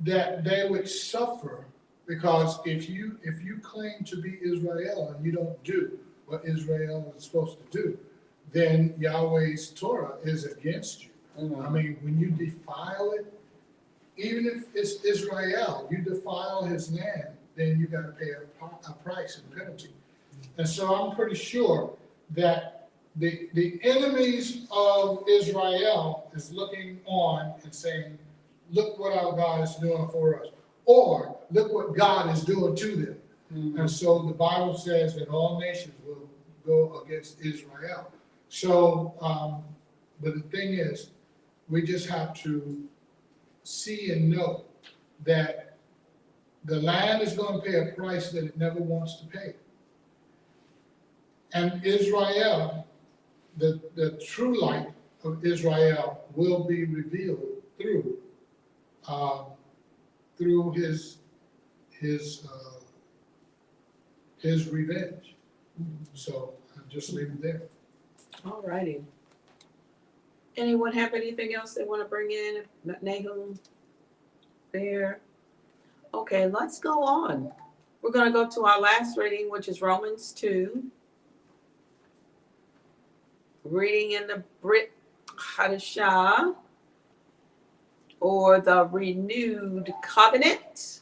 [SPEAKER 2] that they would suffer, because if you claim to be Israel and you don't do what Israel is supposed to do, then Yahweh's Torah is against you. I mean, when you defile it, even if it's Israel, you defile his land, then you got to pay a price and penalty. And so I'm pretty sure that the enemies of Israel is looking on and saying, look what our God is doing for us, or look what God is doing to them. And so the Bible says that all nations will go against Israel. So, but the thing is, we just have to see and know that the land is going to pay a price that it never wants to pay. And Israel, the true light of Israel will be revealed through his revenge. So I'll just leave it there.
[SPEAKER 1] All righty. Anyone have anything else they want to bring in? Nahum, there. Okay, let's go on. We're going to go to our last reading, which is Romans 2. Reading in the Brit Hadashah, or the Renewed Covenant.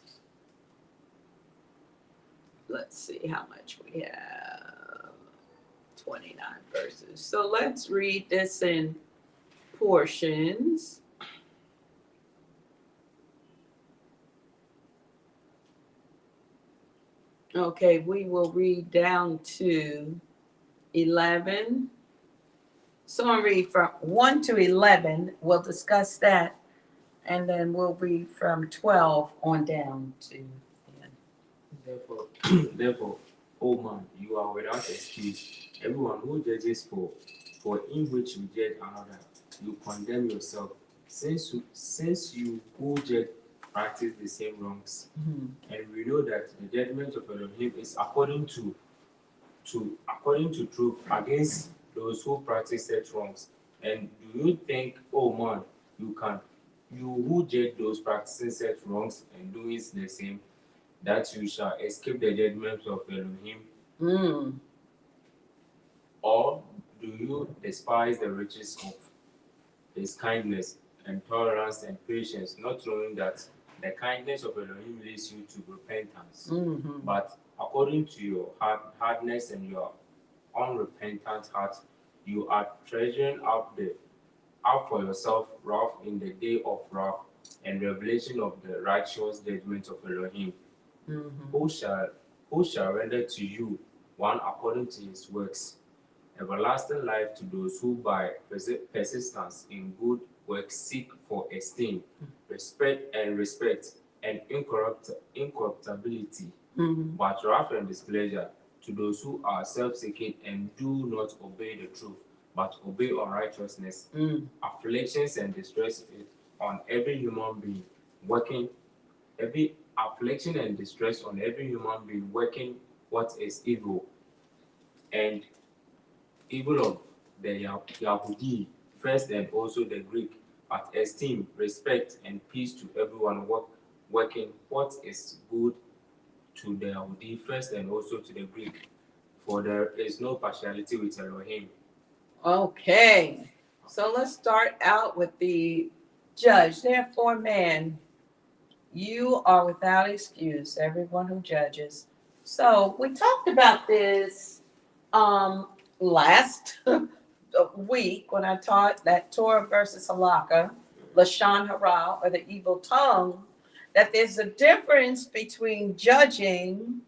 [SPEAKER 1] Let's see how much we have. 29 verses. So let's read this in portions. Okay, we will read down to 11. So I'll read from 1 to 11. We'll discuss that. And then we'll read from 12 on down to 10.
[SPEAKER 3] Therefore, O man, you are without excuse. Everyone who judges for in which you judge another, you condemn yourself, since you who judge practice the same wrongs. And we know that the judgment of Elohim is according to truth against those who practice such wrongs. And do you think, oh man, you who judge those practicing such wrongs and do it the same, that you shall escape the judgment of Elohim? Or do you despise the riches of his kindness and tolerance and patience, not knowing that the kindness of Elohim leads you to repentance.
[SPEAKER 1] Mm-hmm.
[SPEAKER 3] But according to your hardness and your unrepentant heart, you are treasuring up for yourself wrath in the day of wrath and revelation of the righteous judgment of Elohim.
[SPEAKER 1] Mm-hmm.
[SPEAKER 3] Who shall render to you one according to his works, everlasting life to those who by persistence in good works seek for esteem, respect, and incorruptibility,
[SPEAKER 1] Mm-hmm.
[SPEAKER 3] but wrath and displeasure to those who are self-seeking and do not obey the truth, but obey unrighteousness, afflictions and distress on every human being working, every affliction and distress on every human being working what is evil, and evil of the Yahudi first and also the Greek, but esteem, respect, and peace to everyone working what is good to the Yahudi first and also to the Greek, for there is no partiality with Elohim.
[SPEAKER 1] Okay, so let's start out with the judge. Therefore, man, you are without excuse, everyone who judges. So we talked about this last week when I taught that Torah versus Halakha, Lashon Hara, or the evil tongue, that there's a difference between judging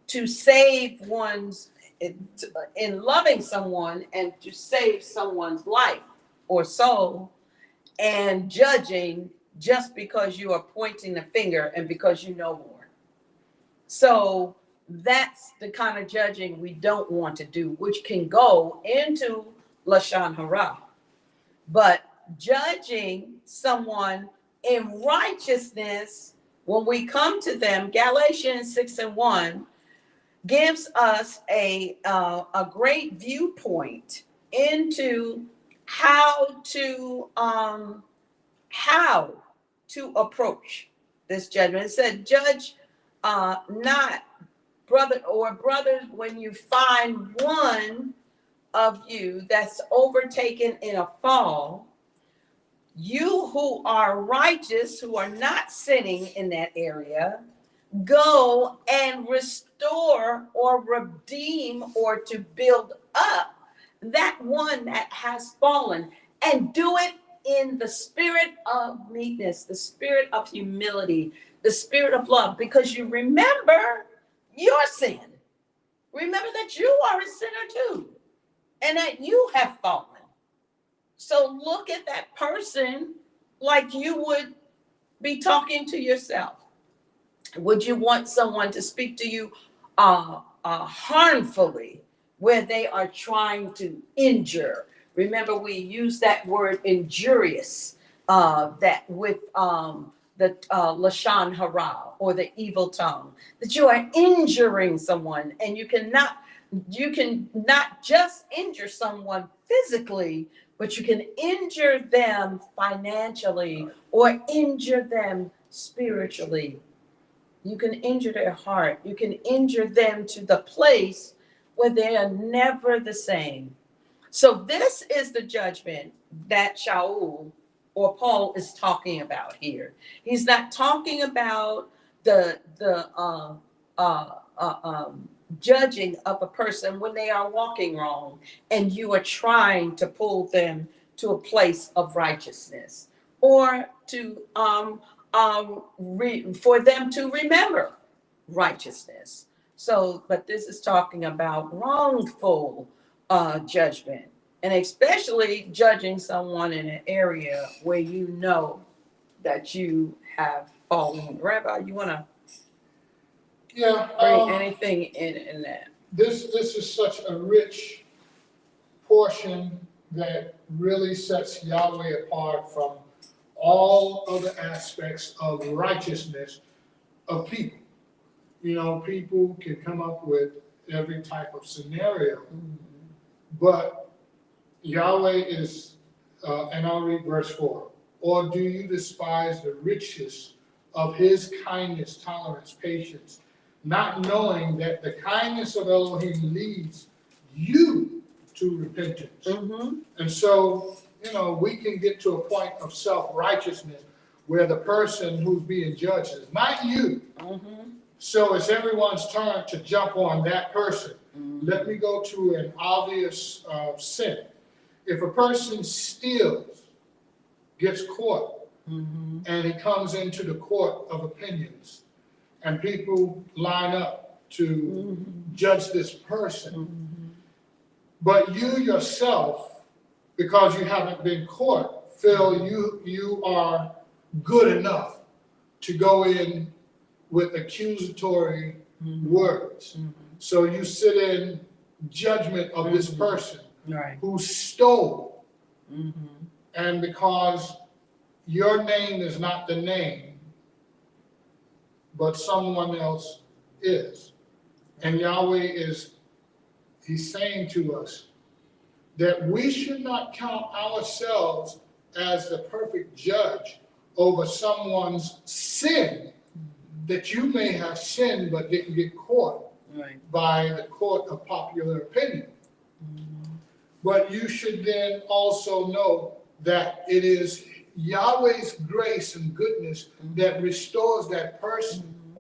[SPEAKER 1] to save one's, in loving someone and to save someone's life or soul, and judging just because you are pointing the finger and because you know more. So that's the kind of judging we don't want to do, which can go into Lashon Hara. But judging someone in righteousness, when we come to them, Galatians 6:1 gives us a great viewpoint into how to approach this judgment. It said, judge not brother or brothers when you find one of you that's overtaken in a fall, you who are righteous, who are not sinning in that area, go and restore or redeem or to build up that one that has fallen, and do it in the spirit of meekness, the spirit of humility, the spirit of love, because you remember your sin. Remember that you are a sinner too, and that you have fallen. So look at that person like you would be talking to yourself. Would you want someone to speak to you harmfully, where they are trying to injure? Remember, we use that word injurious, that with the Lashon Hara, or the evil tongue, that you are injuring someone, and you can not just injure someone physically, but you can injure them financially or injure them spiritually. You can injure their heart. You can injure them to the place where they are never the same. So this is the judgment that Shaul or Paul is talking about here. He's not talking about the judging of a person when they are walking wrong and you are trying to pull them to a place of righteousness, or to for them to remember righteousness. So, but this is talking about wrongful judgment, and especially judging someone in an area where you know that you have fallen. Rabbi, you want to bring anything in that?
[SPEAKER 2] This is such a rich portion that really sets Yahweh apart from all other aspects of righteousness of people. You know, people can come up with every type of scenario, but Yahweh is, and I'll read verse 4, or do you despise the riches of his kindness, tolerance, patience, not knowing that the kindness of Elohim leads you to repentance? And so we can get to a point of self-righteousness where the person who's being judged is not you.
[SPEAKER 1] Mhm.
[SPEAKER 2] So it's everyone's turn to jump on that person.
[SPEAKER 1] Mhm.
[SPEAKER 2] Let me go to an obvious sin. If a person steals, gets caught,
[SPEAKER 1] Mhm.
[SPEAKER 2] and he comes into the court of opinions, and people line up to
[SPEAKER 1] Mhm.
[SPEAKER 2] judge this person,
[SPEAKER 1] Mhm.
[SPEAKER 2] but you yourself, because you haven't been caught, feel you are good enough to go in with accusatory words.
[SPEAKER 1] Mhm.
[SPEAKER 2] So you sit in judgment of this
[SPEAKER 1] Mhm.
[SPEAKER 2] person
[SPEAKER 1] Right.
[SPEAKER 2] who stole,
[SPEAKER 1] Mhm.
[SPEAKER 2] and because your name is not the name, but someone else is. And Yahweh he's saying to us that we should not count ourselves as the perfect judge over someone's sin, that you may have sinned but didn't get caught
[SPEAKER 1] Right.
[SPEAKER 2] by the court of popular opinion.
[SPEAKER 1] Mhm.
[SPEAKER 2] But you should then also know that it is Yahweh's grace and goodness that restores that person,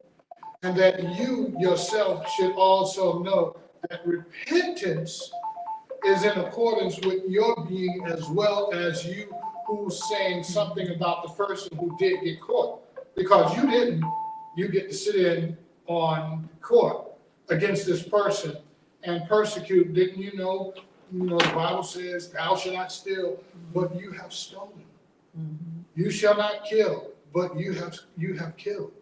[SPEAKER 2] and that you yourself should also know that repentance is in accordance with your being as well as you who's saying something about the person who did get caught. Because you didn't, you get to sit in on court against this person and persecute. Didn't you know, the Bible says, thou shalt not steal, but you have stolen.
[SPEAKER 1] Mhm.
[SPEAKER 2] You shall not kill, but you have killed.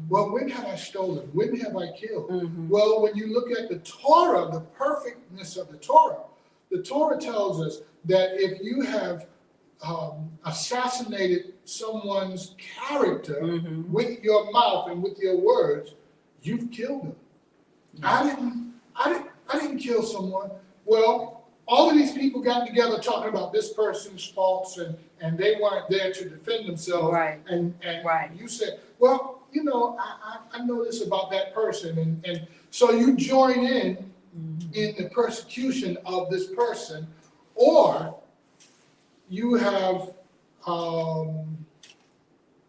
[SPEAKER 2] Well, when have I stolen? When have I killed?
[SPEAKER 1] Mhm.
[SPEAKER 2] Well, when you look at the Torah, the perfectness of the Torah tells us that if you have assassinated someone's character
[SPEAKER 1] Mhm.
[SPEAKER 2] with your mouth and with your words, you've killed them. I didn't kill someone. Well, all of these people got together talking about this person's faults, and they weren't there to defend themselves.
[SPEAKER 1] Right.
[SPEAKER 2] And
[SPEAKER 1] Right.
[SPEAKER 2] you said, well, I know this about that person. And so you join in the persecution of this person, or you have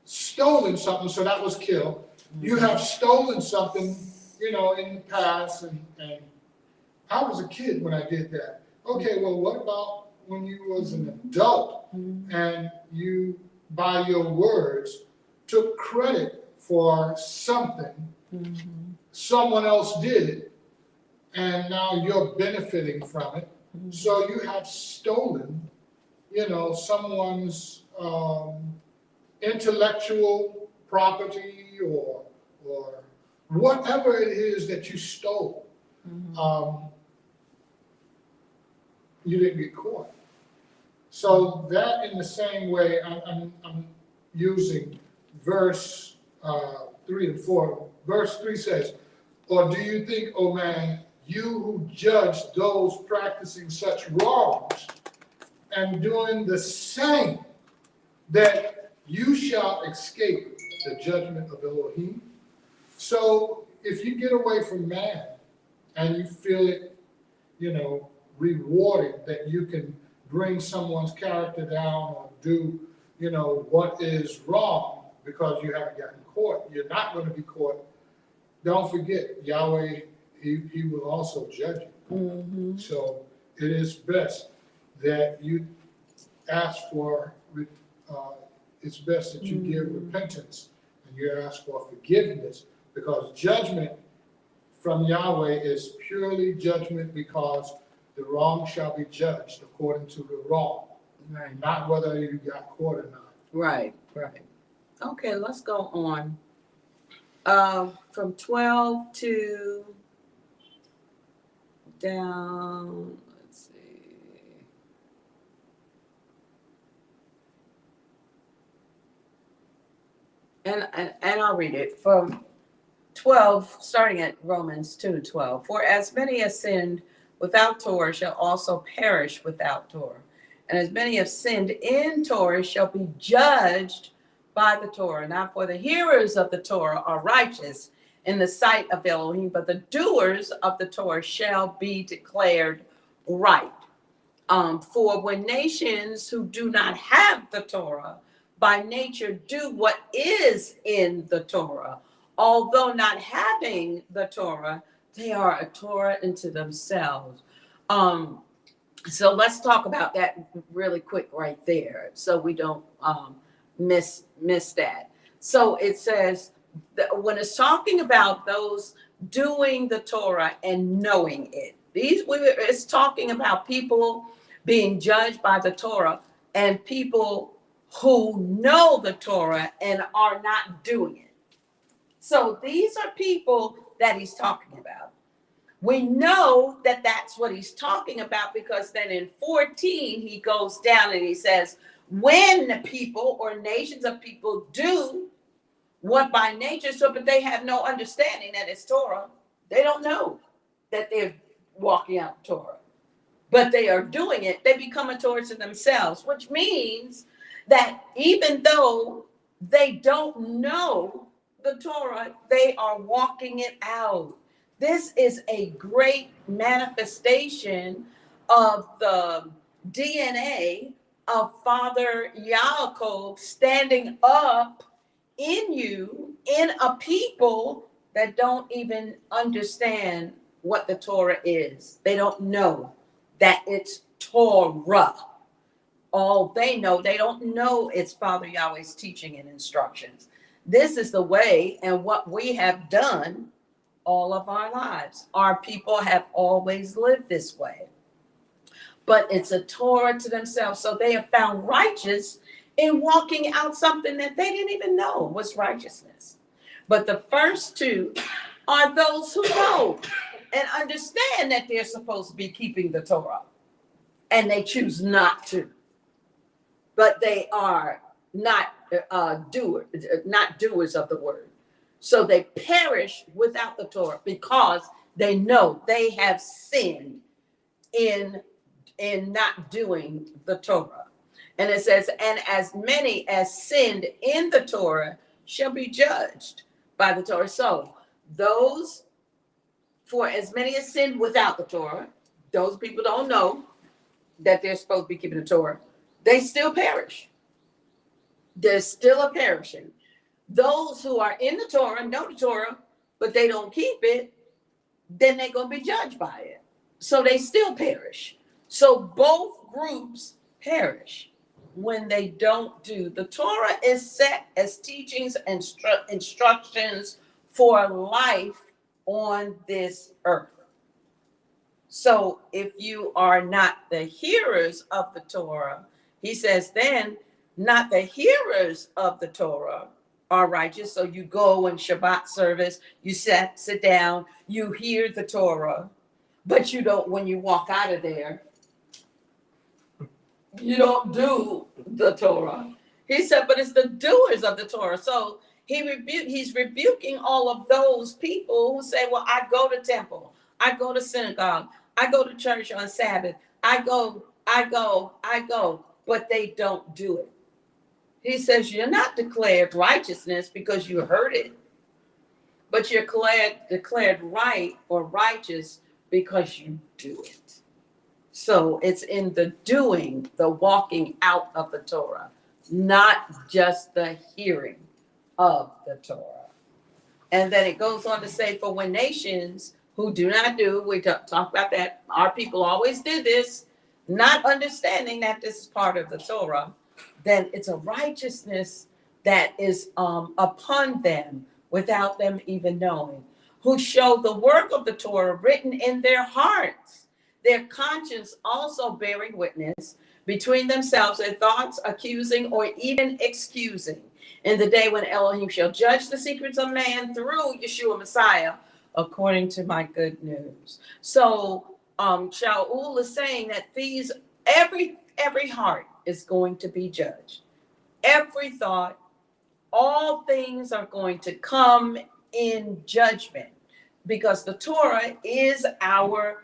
[SPEAKER 2] stolen something, so that was kill. You have stolen something, in the past, and I was a kid when I did that. Okay, well, what about when you was an adult and you, by your words, took credit for something someone else did, and now you're benefiting from it. So you have stolen, someone's intellectual property or whatever it is that you stole. You didn't get caught. So that, in the same way, I'm using verse 3 and 4. Verse 3 says, or do you think, O man, you who judge those practicing such wrongs and doing the same, that you shall escape the judgment of Elohim? So if you get away from man and you feel it, rewarding that you can bring someone's character down or do, what is wrong because you haven't gotten caught, you're not going to be caught. Don't forget, Yahweh, he will also judge you.
[SPEAKER 1] Mhm.
[SPEAKER 2] So it is best that you ask for, it's best that you give repentance and you ask for forgiveness, because judgment from Yahweh is purely judgment, because the wrong shall be judged according to the wrong,
[SPEAKER 1] Right.
[SPEAKER 2] not whether you got caught or not.
[SPEAKER 1] Right. Right. Okay, let's go on. From 12 to down, let's see. And I'll read it from 12, starting at Romans 2:12. For as many as sinned without Torah shall also perish without Torah. And as many as sinned in Torah shall be judged by the Torah. Now for the hearers of the Torah are righteous in the sight of Elohim, but the doers of the Torah shall be declared right. For when nations who do not have the Torah by nature do what is in the Torah, although not having the Torah, they are a Torah unto themselves. So let's talk about that really quick right there, so we don't miss that. So it says that when it's talking about those doing the Torah and knowing it, it's talking about people being judged by the Torah and people who know the Torah and are not doing it. So these are people that he's talking about. We know that that's what he's talking about because then in 14, he goes down and he says, when people or nations of people do what by nature, so but they have no understanding that it's Torah, they don't know that they're walking out Torah, but they are doing it, they become a Torah to themselves, which means that even though they don't know the Torah, they are walking it out. This is a great manifestation of the DNA of Father Yaakov standing up in you, in a people that don't even understand what the Torah is. They don't know that it's Torah. All they know, they don't know it's Father Yahweh's teaching and instructions. This is the way and what we have done all of our lives. Our people have always lived this way. But it's a Torah to themselves. So they have found righteous in walking out something that they didn't even know was righteousness. But the first two are those who know and understand that they're supposed to be keeping the Torah. And they choose not to. But they are not doers of the word. So they perish without the Torah because they know they have sinned in not doing the Torah. And it says, and as many as sinned in the Torah shall be judged by the Torah. So those, for as many as sinned without the Torah, those people don't know that they're supposed to be keeping the Torah, they still perish. There's still a perishing. Those who are in the Torah, know the Torah, but they don't keep it, then they're going to be judged by it. So they still perish. So both groups perish when they don't do. The Torah is set as teachings and instructions for life on this earth. So if you are not the hearers of the Torah, he says, then not the hearers of the Torah are righteous. So you go in Shabbat service, you sit down, you hear the Torah, but you don't, when you walk out of there, you don't do the Torah. He said, but it's the doers of the Torah. So he's rebuking all of those people who say, well, I go to temple, I go to synagogue, I go to church on Sabbath, I go, but they don't do it. He says, you're not declared righteousness because you heard it, but you're declared right or righteous because you do it. So it's in the doing, the walking out of the Torah, not just the hearing of the Torah. And then it goes on to say, for when nations who do not do, we talk about that, our people always did this, not understanding that this is part of the Torah, then it's a righteousness that is upon them without them even knowing, who show the work of the Torah written in their hearts, their conscience also bearing witness between themselves, their thoughts accusing or even excusing, in the day when Elohim shall judge the secrets of man through Yeshua Messiah, according to my good news. So Shaul is saying that every heart is going to be judged. Every thought, all things are going to come in judgment, because the Torah is our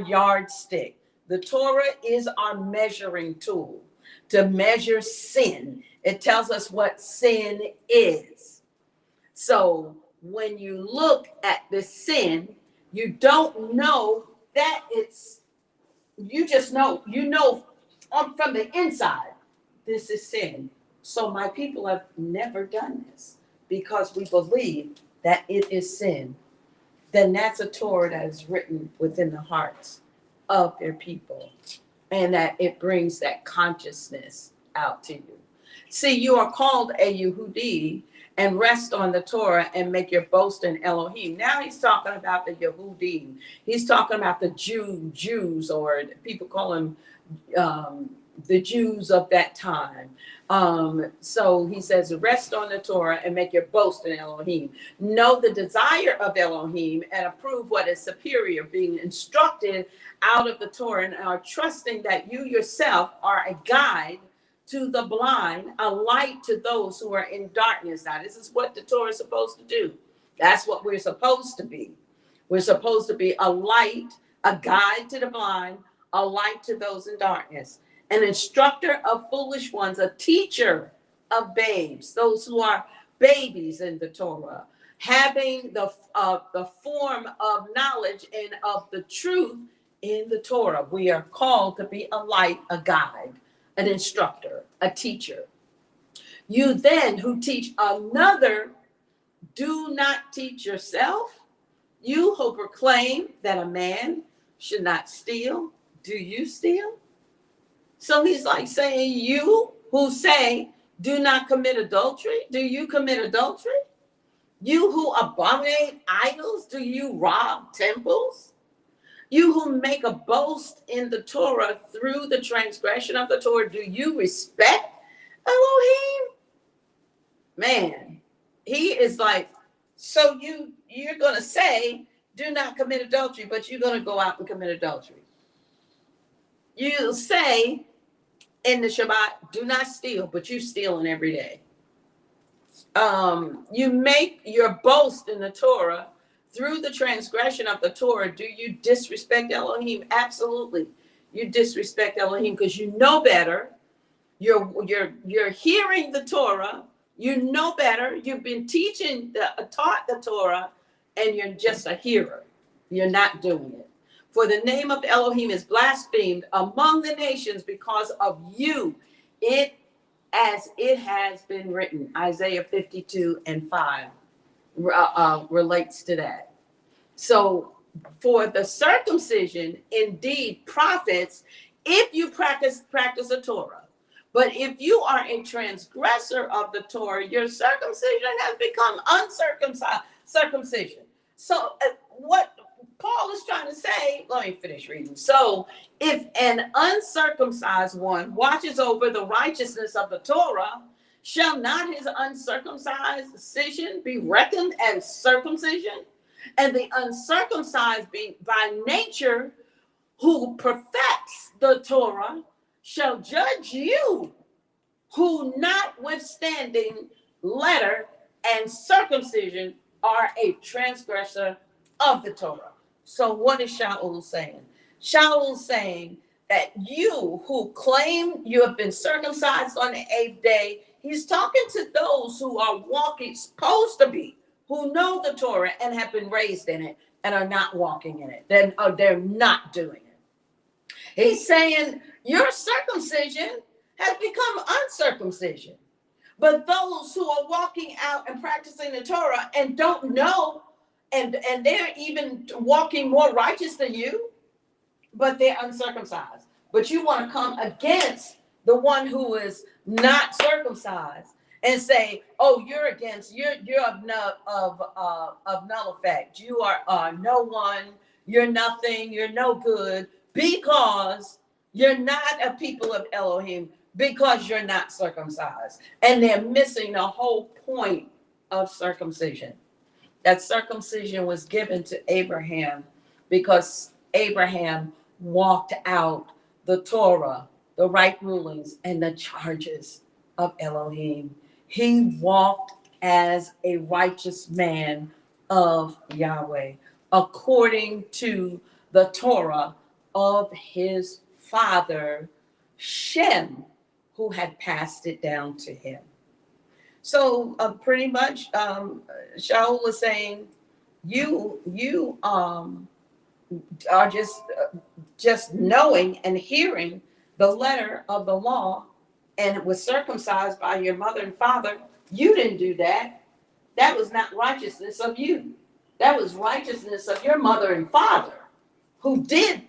[SPEAKER 1] yardstick. The Torah is our measuring tool to measure sin. It tells us what sin is. So when you look at the sin, you don't know that it's you just know, from the inside, this is sin. So my people have never done this because we believe that it is sin. Then that's a Torah that is written within the hearts of their people, and that it brings that consciousness out to you. See, you are called a Yehudi and rest on the Torah and make your boast in Elohim. Now he's talking about the Yehudim. He's talking about the Jews, or people call them the Jews of that time. So he says, rest on the Torah and make your boast in Elohim. Know the desire of Elohim and approve what is superior, being instructed out of the Torah, and are trusting that you yourself are a guide to the blind, a light to those who are in darkness. Now, this is what the Torah is supposed to do. That's what we're supposed to be. We're supposed to be a light, a guide to the blind, a light to those in darkness, an instructor of foolish ones, a teacher of babes, those who are babies in the Torah, having the form of knowledge and of the truth in the Torah. We are called to be a light, a guide, an instructor, a teacher. You then who teach another, do not teach yourself. You who proclaim that a man should not steal, do you steal? So he's like saying, you who say, do not commit adultery, do you commit adultery? You who abominate idols, do you rob temples? You who make a boast in the Torah through the transgression of the Torah, do you respect Elohim? Man, he is like, so you're going to say, do not commit adultery, but you're going to go out and commit adultery. You say in the Shabbat, do not steal, but you're stealing every day. You make your boast in the Torah through the transgression of the Torah. Do you disrespect Elohim? Absolutely. You disrespect Elohim because you know better. You're hearing the Torah. You know better. You've been taught the Torah, and you're just a hearer. You're not doing it. For the name of Elohim is blasphemed among the nations because of you. As it has been written. Isaiah 52:5 relates to that. So for the circumcision indeed profits if you practice the Torah. But if you are a transgressor of the Torah, your circumcision has become circumcision. So what Paul is trying to say, let me finish reading. So if an uncircumcised one watches over the righteousness of the Torah, shall not his uncircumcised decision be reckoned as circumcision? And the uncircumcised be by nature who perfects the Torah shall judge you, who notwithstanding letter and circumcision are a transgressor of the Torah. So what is Shaul saying? Shaul is saying that you who claim you have been circumcised on the 8th day, he's talking to those who are walking, supposed to be, who know the Torah and have been raised in it and are not walking in it. Then they're not doing it. He's saying your circumcision has become uncircumcision. But those who are walking out and practicing the Torah and don't know, and they're even walking more righteous than you, but they're uncircumcised. But you want to come against the one who is not circumcised and say, "Oh, you're of null effect. You are no one. You're nothing. You're no good because you're not a people of Elohim because you're not circumcised." And they're missing the whole point of circumcision. That circumcision was given to Abraham because Abraham walked out the Torah, the right rulings, and the charges of Elohim. He walked as a righteous man of Yahweh, according to the Torah of his father, Shem, who had passed it down to him. So pretty much, Shaul is saying, you are just just knowing and hearing the letter of the law and was circumcised by your mother and father, you didn't do that. That was not righteousness of you. That was righteousness of your mother and father who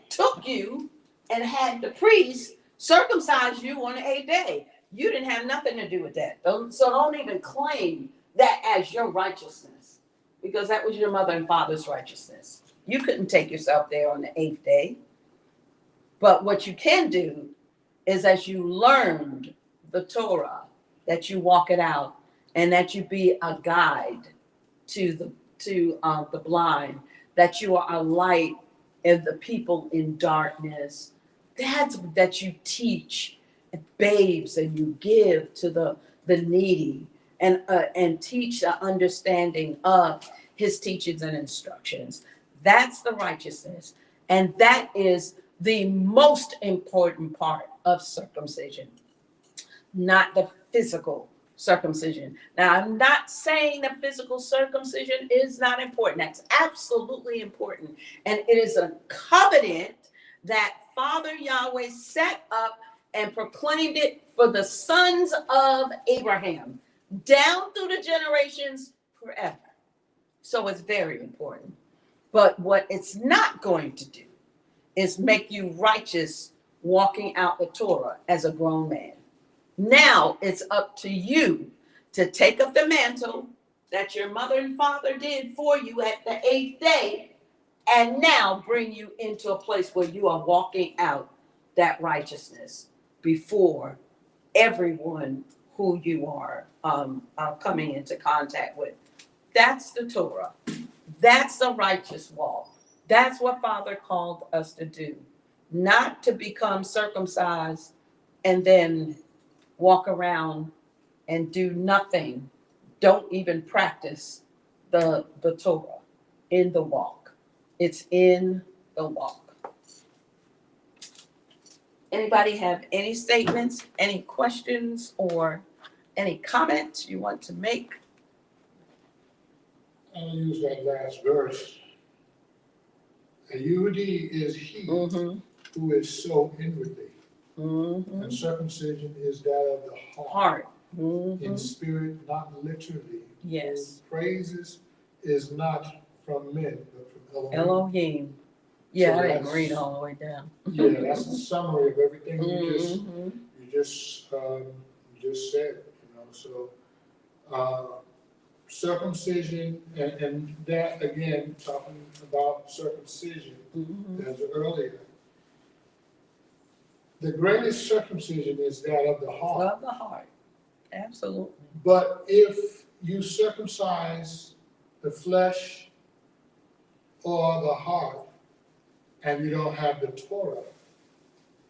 [SPEAKER 1] took you and had the priest circumcise you on the 8th day. You didn't have nothing to do with that. So don't even claim that as your righteousness, because that was your mother and father's righteousness. You couldn't take yourself there on the 8th day. But what you can do is, as you learned the Torah, that you walk it out and that you be a guide to the blind, that you are a light of the people in darkness. That you teach babes and you give to the needy and teach the understanding of his teachings and instructions. That's the righteousness. And that is the most important part of circumcision, not the physical circumcision. Now, I'm not saying that physical circumcision is not important. That's absolutely important. And it is a covenant that Father Yahweh set up and proclaimed it for the sons of Abraham down through the generations forever. So it's very important. But what it's not going to do is make you righteous walking out the Torah as a grown man. Now it's up to you to take up the mantle that your mother and father did for you at the 8th day, and now bring you into a place where you are walking out that righteousness before everyone who you are coming into contact with. That's the Torah. That's the righteous walk. That's what Father called us to do, not to become circumcised and then walk around and do nothing. Don't even practice the Torah in the walk. It's in the walk. Anybody have any statements, any questions, or any comments you want to make?
[SPEAKER 2] I'll use that last verse. A Yehudi is he who is so inwardly, and circumcision is that of the heart. In spirit, not literally.
[SPEAKER 1] Yes.
[SPEAKER 2] Praises is not from men, but from Elohim.
[SPEAKER 1] Elohim. Yeah,
[SPEAKER 2] So
[SPEAKER 1] I didn't
[SPEAKER 2] that's-
[SPEAKER 1] read all the way down.
[SPEAKER 2] Yeah, that's a summary of everything you just said, you know. So circumcision, and that again, talking about circumcision as earlier. The greatest circumcision is that of the heart.
[SPEAKER 1] Of the heart. Absolutely.
[SPEAKER 2] But if you circumcise the flesh or the heart and you don't have the Torah,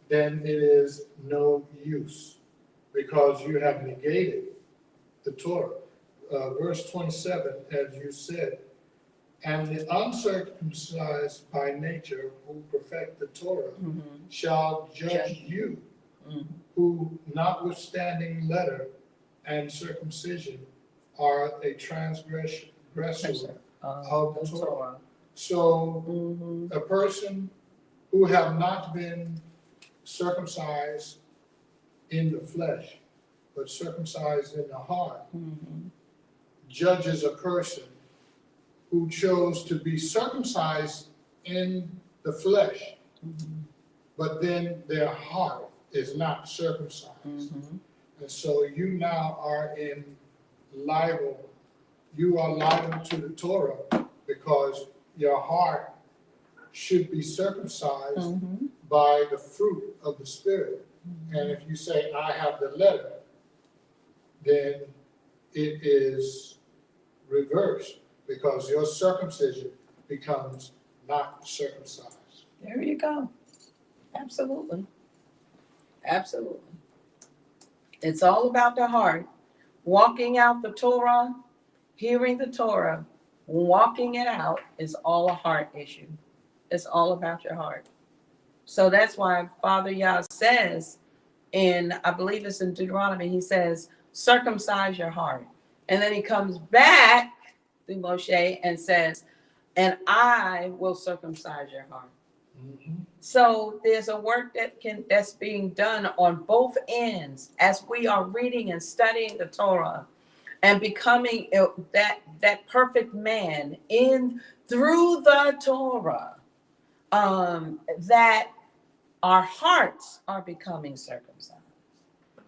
[SPEAKER 2] then it is no use because you have negated the Torah. Verse 27, as you said, and the uncircumcised by nature who perfect the Torah shall judge you, who notwithstanding letter and circumcision are a transgressor of the Torah. So a person who have not been circumcised in the flesh, but circumcised in the heart, judges a person who chose to be circumcised in the flesh, but then their heart is not circumcised. And so you now are liable to the Torah because your heart should be circumcised by the fruit of the Spirit. And if you say, I have the letter, then it is reversed because your circumcision becomes not circumcised.
[SPEAKER 1] There you go. Absolutely. Absolutely. It's all about the heart. Walking out the Torah, hearing the Torah, walking it out is all a heart issue. It's all about your heart. So that's why Father Yah says I believe it's in Deuteronomy, he says, circumcise your heart. And then he comes back through Moshe and says, and I will circumcise your heart. So there's a work that's being done on both ends as we are reading and studying the Torah and becoming that perfect man in through the Torah. That our hearts are becoming circumcised.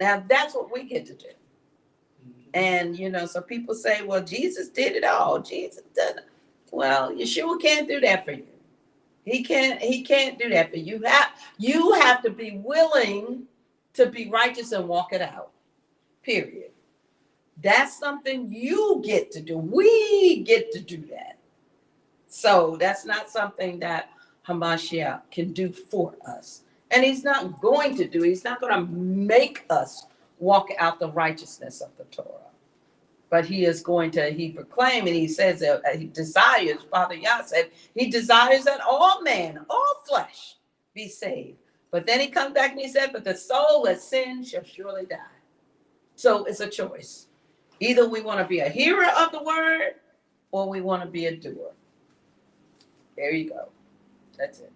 [SPEAKER 1] Now that's what we get to do. And so people say, well, Jesus did it all. Jesus did it. Well, Yeshua can't do that for you. He can't do that for you. You have to be willing to be righteous and walk it out. Period. That's something you get to do. We get to do that. So that's not something that Hamashiach can do for us. And he's not going to do. He's not going to make us walk out the righteousness of the Torah. But he is going to, he proclaimed, and he says that he desires, Father Yah said, he desires that all men, all flesh be saved. But then he comes back and he said, but the soul that sins shall surely die. So it's a choice. Either we want to be a hearer of the word or we want to be a doer. There you go. That's it.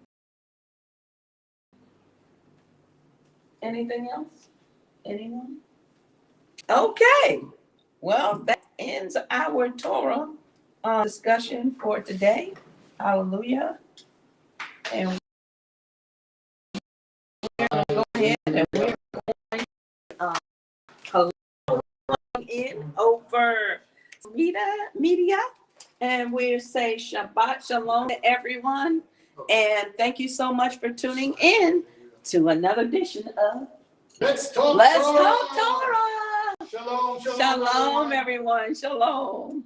[SPEAKER 1] Anything else? Anyone? Okay. Well, that ends our Torah discussion for today. Hallelujah. And we're going to go ahead and we're going in over media. And we say Shabbat Shalom to everyone. And thank you so much for tuning in to another edition of
[SPEAKER 2] Let's Talk
[SPEAKER 1] Let's
[SPEAKER 2] Torah.
[SPEAKER 1] Talk Torah.
[SPEAKER 2] Shalom, shalom.
[SPEAKER 1] Shalom, everyone. Shalom.